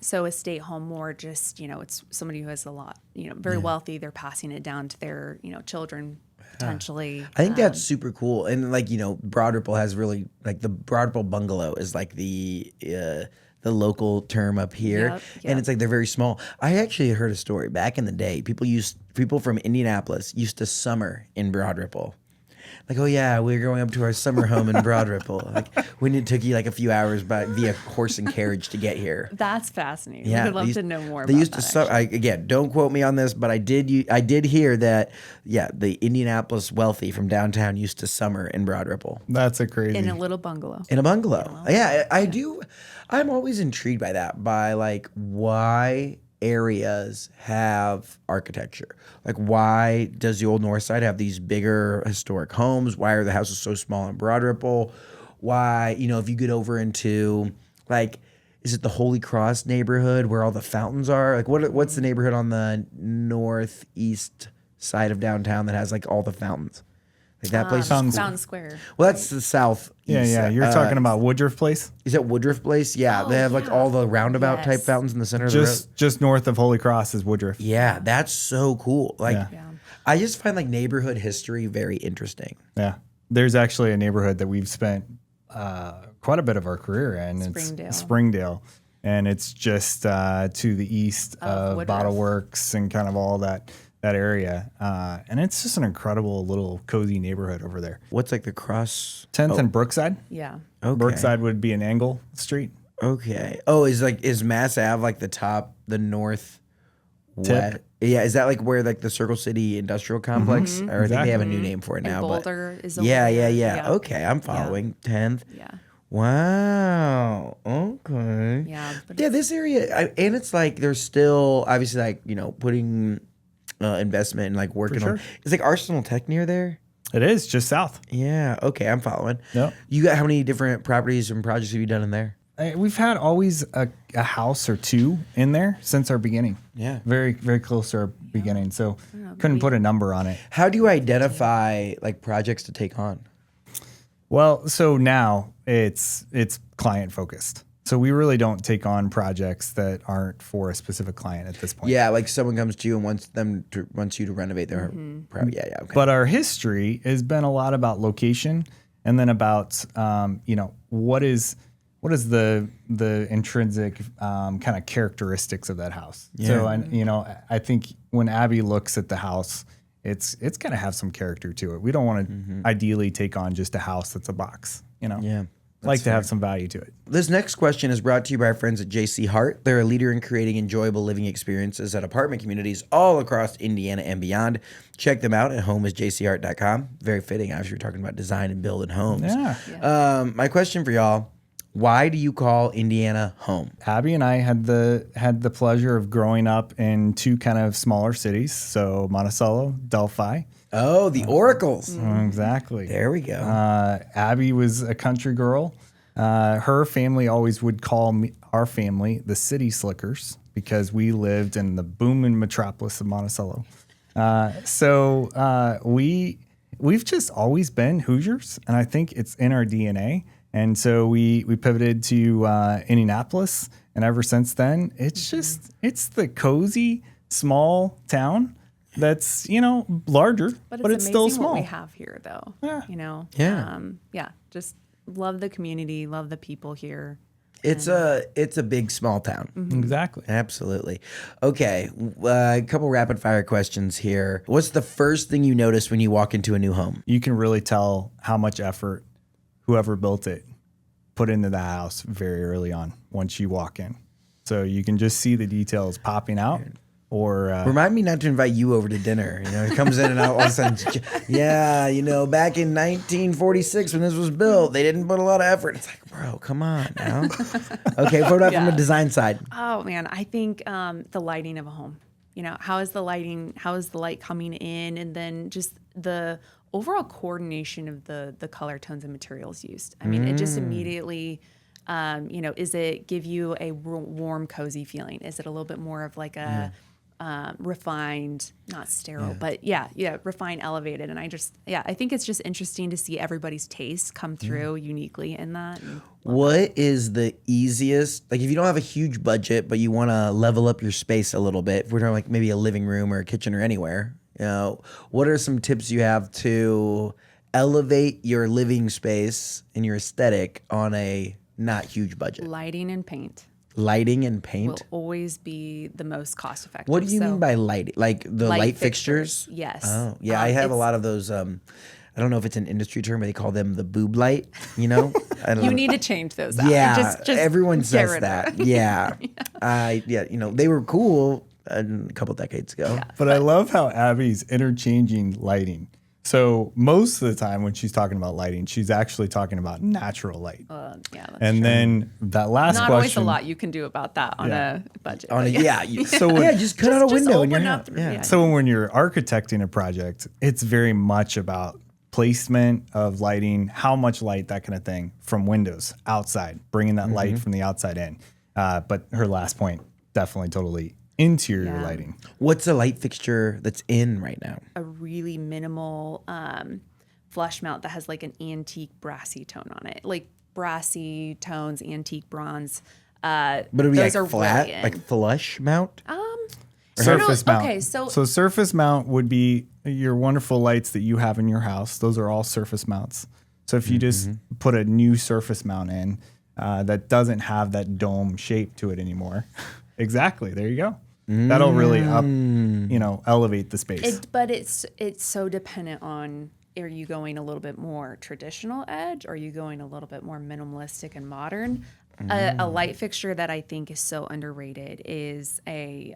so estate home more just, it's somebody who has a lot, very wealthy. They're passing it down to their, children potentially. I think that's super cool. And like, Broad Ripple has really like the Broad Ripple bungalow is like the local term up here. Yep. And it's like they're very small. I actually heard a story back in the day. People from Indianapolis used to summer in Broad Ripple. Like, oh yeah, we're going up to our summer home in Broad Ripple. Like when it took you like a few hours via horse and carriage to get here. That's fascinating. Yeah, I'd love to know more They about used that. to again, don't quote me on this, but I did hear that the Indianapolis wealthy from downtown used to summer in Broad Ripple That's a crazy. in a little bungalow. in a bungalow. Yeah, I do. I'm always intrigued by that, by like why areas have architecture. Like why does the Old North Side have these bigger historic homes? Why are the houses so small in Broad Ripple? Why, if you get over into like, is it the Holy Cross neighborhood where all the fountains are? Like what's the neighborhood on the northeast side of downtown that has like all the fountains? Like that place is cool. Fountain Square. Well, that's the south. Yeah. You're talking about Woodruff Place? Is that Woodruff Place? Yeah, they have like all the roundabout type Yes. fountains in the center of the road. Just north of Holy Cross is Woodruff. Yeah, that's so cool. Like, Yeah. I just find like neighborhood history very interesting. Yeah. There's actually a neighborhood that we've spent quite a bit of our career in. Springdale. It's Springdale. And it's just to the east of Woodruff. Bottle Works and kind of all that area. And it's just an incredible little cozy neighborhood over there. What's like the cross? 10th and Brookside. Yeah. Okay. Brookside would be an angle street. Okay. Oh, is Mass Ave like the north west? Yeah, is that like where like the Circle City Industrial Complex? Or I think they have a new name for it And now. Boulder but is over yeah. there. Okay, I'm following. 10th. Yeah. Wow. Okay. Yeah. But Yeah, this area, and it's like there's still obviously like putting investment and like working on. sure. It's like Arsenal Tech near there. It is just south. Yeah. Okay, I'm following. Yep. You got how many different properties and projects have you done in there? We've had always a house or two in there since our beginning. Yeah. Very, very close to our beginning. So couldn't put a number on it. How do you identify like projects to take on? Well, so now it's client focused. So we really don't take on projects that aren't for a specific client at this point. Yeah, like someone comes to you and wants you to renovate their yeah, okay. But our history has been a lot about location, and then about what is the intrinsic kind of characteristics of that house. Yeah. So I think when Abby looks at the house, it's got to have some character to it. We don't want to ideally take on just a house that's a box. Yeah. Like to have some value to it. This next question is brought to you by our friends at JC Hart. They're a leader in creating enjoyable living experiences at apartment communities all across Indiana and beyond. Check them out at homeisjchart.com. Very fitting, obviously, we're talking about design and building homes. Yeah. My question for y'all, why do you call Indiana home? Abby and I had the pleasure of growing up in two kind of smaller cities, so Monticello, Delphi. Oh, the Oracles. Exactly. There we go. Abby was a country girl. Her family always would call our family the City Slickers because we lived in the booming metropolis of Monticello. So we've just always been Hoosiers, and I think it's in our DNA. And so we pivoted to Indianapolis, and ever since then, it's the cozy small town. That's larger, but it's still small. What we have here, though. Yeah. Yeah. Just love the community, love the people here. It's a big small town. Exactly. Absolutely. Okay, a couple rapid fire questions here. What's the first thing you notice when you walk into a new home? You can really tell how much effort whoever built it put into the house very early on once you walk in. So you can just see the details popping out. Or remind me not to invite you over to dinner. It comes in and out all of a sudden. Yeah, back in 1946 when this was built, they didn't put a lot of effort. It's like, bro, come on now. Okay, what about from the design side? Oh man, I think the lighting of a home. How is the lighting? How is the light coming in? And then just the overall coordination of the color tones and materials used. I mean, it just immediately. Is it give you a warm, cozy feeling? Is it a little bit more of like a refined, not sterile, but refined, elevated? And I think it's just interesting to see everybody's taste come through uniquely in that. What is the easiest, like if you don't have a huge budget, but you want to level up your space a little bit, if we're talking like maybe a living room or a kitchen or anywhere, what are some tips you have to elevate your living space and your aesthetic on a not huge budget? Lighting and paint. Lighting and paint will always be the most cost effective. What do you mean by lighting? Like the light fixtures? Yes. Oh, yeah. I have a lot of those. I don't know if it's an industry term, but they call them the boob light. I don't you know. need to change those out. Yeah, just everyone says that. Yeah. They were cool a couple decades ago. Yeah. But I love how Abby's interchanging lighting. So most of the time when she's talking about lighting, she's actually talking about natural light. That's and true. Then that last Not question. always a lot you can do about that on a budget. Just cut out a window in your house. So when you're architecting a project, it's very much about placement of lighting, how much light, that kind of thing, from windows outside, bringing that light from the outside in. But her last point, definitely totally interior lighting. What's a light fixture that's in right now? A really minimal flush mount that has like an antique brassy tone on it, like brassy tones, antique bronze. But it'd be like flat, really like flush mount? Surface mount. Okay, so surface mount would be your wonderful lights that you have in your house. Those are all surface mounts. So if you just put a new surface mount in that doesn't have that dome shape to it anymore, exactly, there you go. That'll really elevate the space. But it's so dependent on, are you going a little bit more traditional edge? Or are you going a little bit more minimalistic and modern? A light fixture that I think is so underrated is a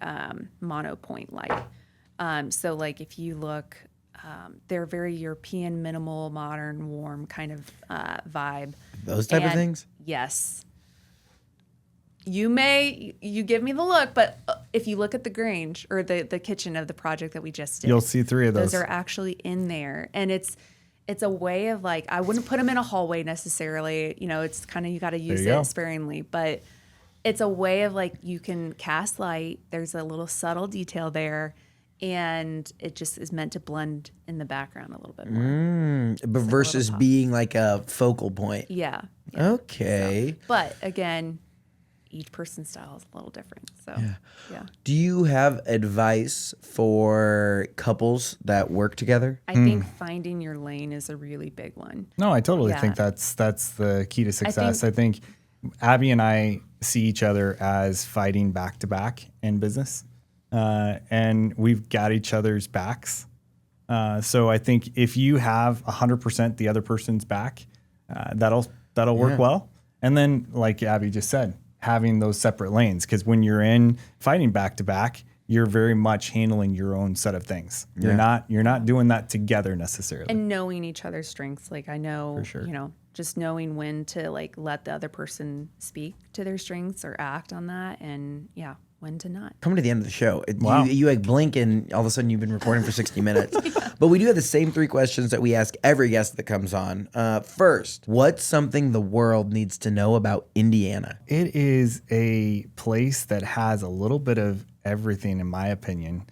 monopoint light. So like if you look, they're very European, minimal, modern, warm kind of vibe. Those type of things? Yes. You give me the look, but if you look at the Grange or the kitchen of the project that we just did, you'll see 3 of those. Those are actually in there. And it's a way of like, I wouldn't put them in a hallway necessarily. It's kind of, you got to use it sparingly, but it's a way of like, you can cast light. There's a little subtle detail there. And it just is meant to blend in the background a little bit more. But versus being like a focal point. Yeah. Okay. But again, each person's style is a little different. So, yeah. Do you have advice for couples that work together? I think finding your lane is a really big one. No, I totally Yeah. think that's the key to success. I think Abby and I see each other as fighting back to back in business, and we've got each other's backs. So I think if you have 100% the other person's back, that'll work well. And then, like Abby just said, having those separate lanes, because when you're in fighting back to back, you're very much handling your own set of things. You're not doing that together necessarily. And knowing each other's strengths. Like I know, For sure. you know, just knowing when to like let the other person speak to their strengths or act on that, and when to not. Coming to the end of the show, Wow. you like blink and all of a sudden you've been recording for 60 minutes. But we do have the same 3 questions that we ask every guest that comes on. First, what's something the world needs to know about Indiana? It is a place that has a little bit of everything, in my opinion.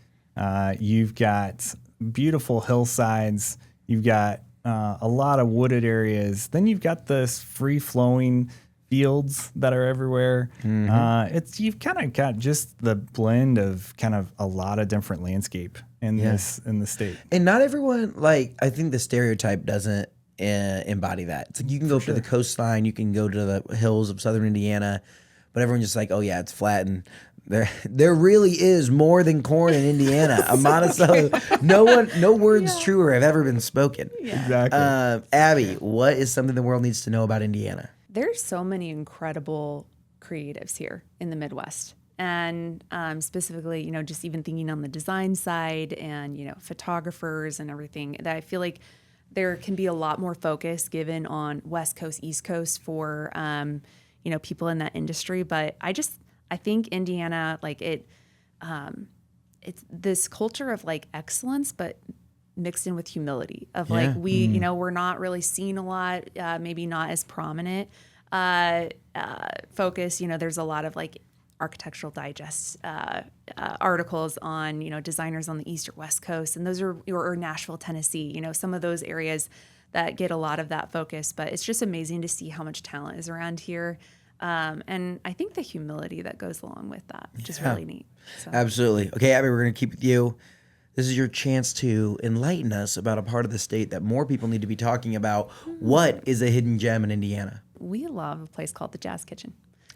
You've got beautiful hillsides. You've got a lot of wooded areas. Then you've got this free-flowing fields that are everywhere. You've kind of got just the blend of kind of a lot of different landscape in the state. And not everyone, like, I think the stereotype doesn't embody that. It's like you can go to the coastline, you can go to the hills of southern Indiana, but everyone's just like, oh yeah, it's flat. And there really is more than corn in Indiana. I'm honest. No words truer have ever been spoken. Exactly. Abby, what is something the world needs to know about Indiana? There's so many incredible creatives here in the Midwest. And specifically, you know, just even thinking on the design side and, you know, photographers and everything, that I feel like there can be a lot more focus given on West Coast, East Coast for, you know, people in that industry. But I think Indiana, like it's this culture of like excellence, but mixed in with humility of like, you know, we're not really seen a lot, maybe not as prominent focus. You know, there's a lot of like Architectural Digest articles on, you know, designers on the East or West Coast. And those are, or Nashville, Tennessee, you know, some of those areas that get a lot of that focus. But it's just amazing to see how much talent is around here. And I think the humility that goes along with that, which is really neat. So. Absolutely. Okay, Abby, we're going to keep with you. This is your chance to enlighten us about a part of the state that more people need to be talking about. What is a hidden gem in Indiana? We love a place called the Jazz Kitchen.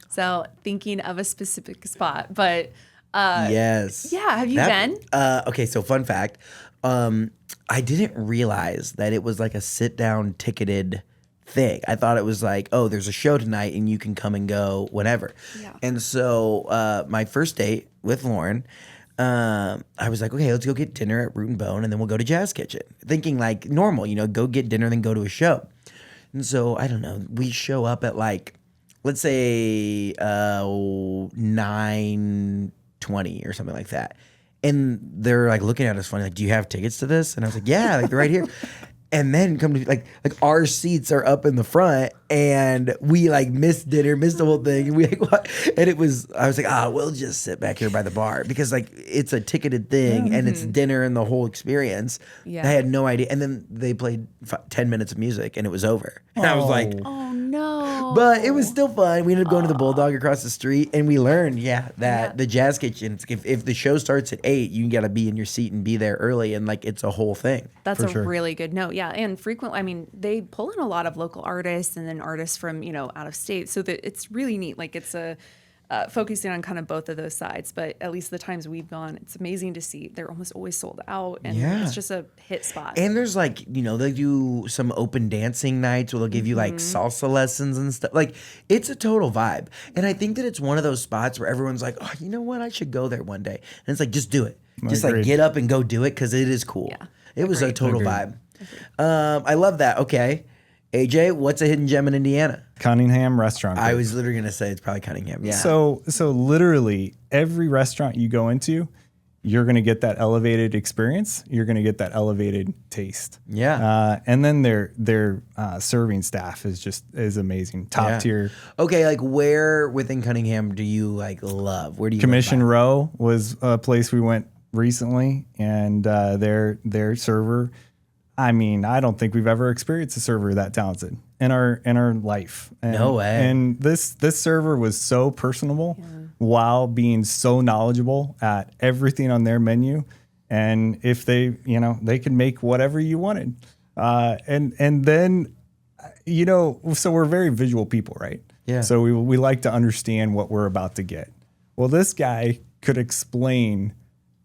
So thinking of a specific spot, but yes. Yeah, have you been? Okay, so fun fact. I didn't realize that it was like a sit-down ticketed thing. I thought it was like, oh, there's a show tonight and you can come and go whenever. Yeah. And so my first date with Lauren, I was like, okay, let's go get dinner at Root and Bone and then we'll go to Jazz Kitchen. Thinking like normal, you know, go get dinner, then go to a show. And so, I don't know, we show up at like, let's say 9:20 or something like that. And they're like looking at us funny, like, do you have tickets to this? And I was like, yeah, like they're right here. And then come to like our seats are up in the front and we like missed dinner, missed the whole thing. And we like, what? And I was like, we'll just sit back here by the bar because like it's a ticketed thing and it's dinner and the whole experience. Yeah. I had no idea. And then they played 10 minutes of music and it was over. And I was like, Oh no! but it was still fun. We ended up going to the Bulldog across the street, and we learned, that the Jazz Kitchen, if the show starts at 8, you got to be in your seat and be there early, and like it's a whole thing. That's a really good note. Yeah, and frequently, I mean, they pull in a lot of local artists and then artists from, you know, out of state, so that it's really neat. Like it's a focusing on kind of both of those sides, but at least the times we've gone, it's amazing to see. They're almost always sold out, and it's just a hit spot. And there's like, you know, they do some open dancing nights where they'll give you like salsa lessons and stuff. Like it's a total vibe. And I think that it's one of those spots where everyone's like, oh, you know what? I should go there one day. And it's like, just do it. Just like get up and go do it because it is cool. Yeah. It was a total vibe. I love that. Okay. AJ, what's a hidden gem in Indiana? Cunningham Restaurant Group. I was literally going to say it's probably Cunningham. Yeah. So literally every restaurant you go into, you're going to get that elevated experience. You're going to get that elevated taste. Yeah. And then their serving staff is amazing. Top tier. Okay. Like where within Cunningham do you like love? Where do you Commission live by? Row was a place we went recently, and their server I mean, I don't think we've ever experienced a server that talented in our life. And, No way. And this server was so personable while being so knowledgeable at everything on their menu. And if they, they could make whatever you wanted. And then, so we're very visual people, right? Yeah. So we like to understand what we're about to get. Well, this guy could explain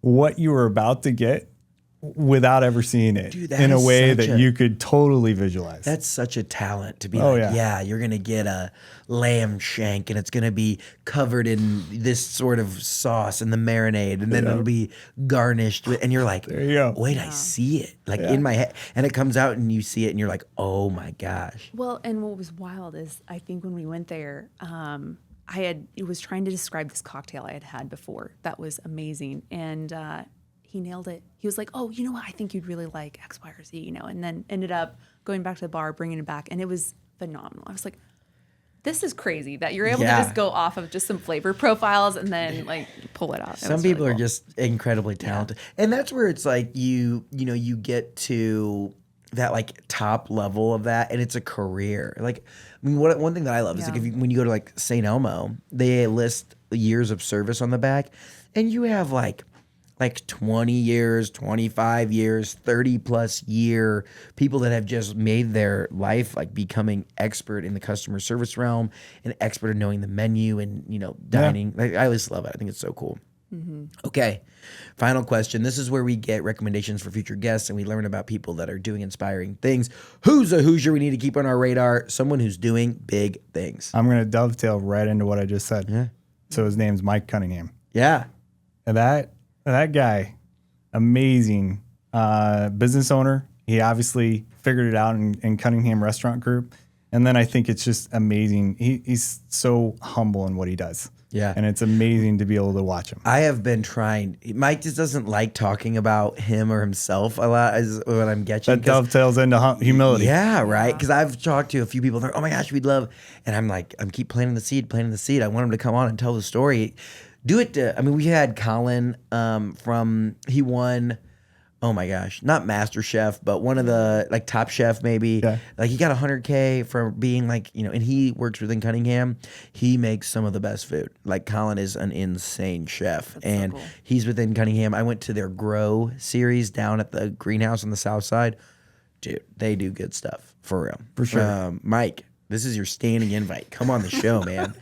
what you were about to get without ever seeing it. Dude, that in a is way such that you could totally visualize. That's such a talent to be yeah. you're going to get a lamb shank and it's going to be covered in this sort of sauce and the marinade and then it'll be garnished with, and you're like, there you go. wait, I see it in my head. And it comes out and you see it and you're like, oh my gosh. Well, and what was wild is I think when we went there, it was trying to describe this cocktail I had before that was amazing. And, he nailed it. He was like, oh, you know what? I think you'd really like X, Y, or Z, and then ended up going back to the bar, bringing it back. And it was phenomenal. I was like, this is crazy that you're able to just go off of just some flavor profiles and then like pull it off. Some people are just incredibly talented. Yeah. And that's where it's like you get to that like top level of that and it's a career. Like, I mean, one thing that I love is like when you go to like St. Elmo, they list years of service on the back and you have like 20 years, 25 years, 30 plus year people that have just made their life like becoming expert in the customer service realm and expert in knowing the menu and, dining. Yeah. Like, I always love it. I think it's so cool. Mm-hmm. Okay. Final question. This is where we get recommendations for future guests and we learn about people that are doing inspiring things. Who's a Hoosier we need to keep on our radar? Someone who's doing big things. I'm going to dovetail right into what I just said. Yeah. So his name's Mike Cunningham. Yeah. And that guy, amazing business owner. He obviously figured it out in Cunningham Restaurant Group. And then I think it's just amazing. He's so humble in what he does. Yeah. And it's amazing to be able to watch him. I have been trying. Mike just doesn't like talking about him or himself a lot is what I'm getting. That dovetails into humility. Yeah, right. Because I've talked to a few people. They're like, oh my gosh, we'd love. And I'm like, I'm keep planting the seed. I want him to come on and tell the story. Do it. We had Colin he won, oh my gosh, not Master Chef, but one of the like Top Chef maybe. Yeah. Like he got $100K for being like, and he works within Cunningham. He makes some of the best food. Like Colin is an insane chef. That's and so cool. He's within Cunningham. I went to their Grow series down at the greenhouse on the south side. Dude, they do good stuff for real. For sure. Mike, this is your standing invite. Come on the show, man.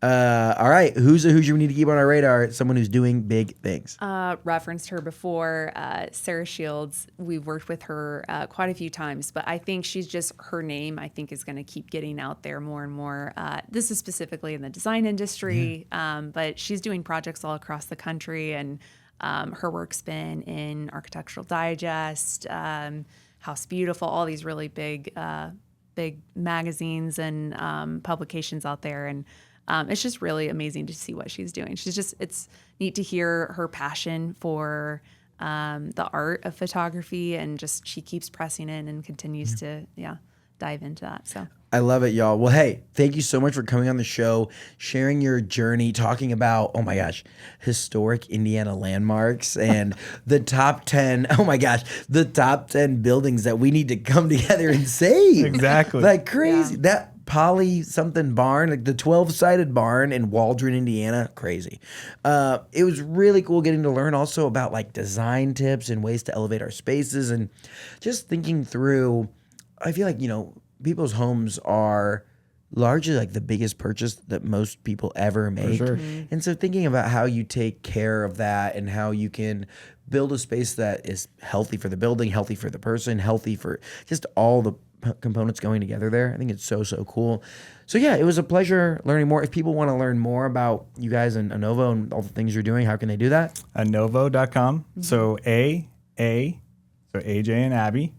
All right. Who's a Hoosier we need to keep on our radar? Someone who's doing big things. Referenced her before, Sarah Shields. We've worked with her quite a few times, but I think she's just, her name I think is going to keep getting out there more and more. This is specifically in the design industry, but she's doing projects all across the country, and her work's been in Architectural Digest, House Beautiful, all these really big magazines and publications out there, and it's just really amazing to see what she's doing. It's neat to hear her passion for the art of photography, and just she keeps pressing in and continues to dive into that. So I love it, y'all. Well, hey, thank you so much for coming on the show, sharing your journey, talking about, oh my gosh, historic Indiana landmarks and the top 10 buildings that we need to come together and save. Exactly. Like crazy. Yeah. That Poly something barn, like the 12-sided barn in Waldron, Indiana, crazy. It was really cool getting to learn also about like design tips and ways to elevate our spaces, and just thinking through, I feel like, people's homes are largely like the biggest purchase that most people ever make. For sure. Mm-hmm. And so thinking about how you take care of that and how you can build a space that is healthy for the building, healthy for the person, healthy for just all the components going together there. I think it's so cool. So yeah, it was a pleasure learning more. If people want to learn more about you guys and aaNovo and all the things you're doing, how can they do that? aaNovo.com. Mm-hmm. So so AJ and Abbey,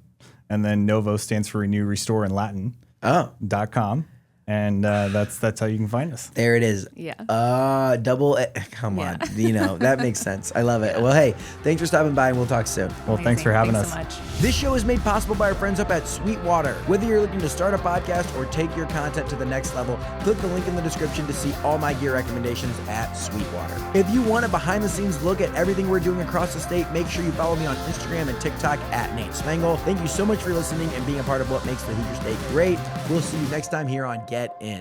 and then Novo stands for Renew, Restore in Latin. .com. And that's how you can find us. There it is. Yeah. Come on. Yeah. That makes sense. I love it. Well, hey, thanks for stopping by and we'll talk soon. Well, thanks for having Thanks us. so much. This show is made possible by our friends up at Sweetwater. Whether you're looking to start a podcast or take your content to the next level, click the link in the description to see all my gear recommendations at Sweetwater. If you want a behind-the-scenes look at everything we're doing across the state, make sure you follow me on Instagram and TikTok at Nate Spangle. Thank you so much for listening and being a part of what makes the Hoosier State great. We'll see you next time here on Get In.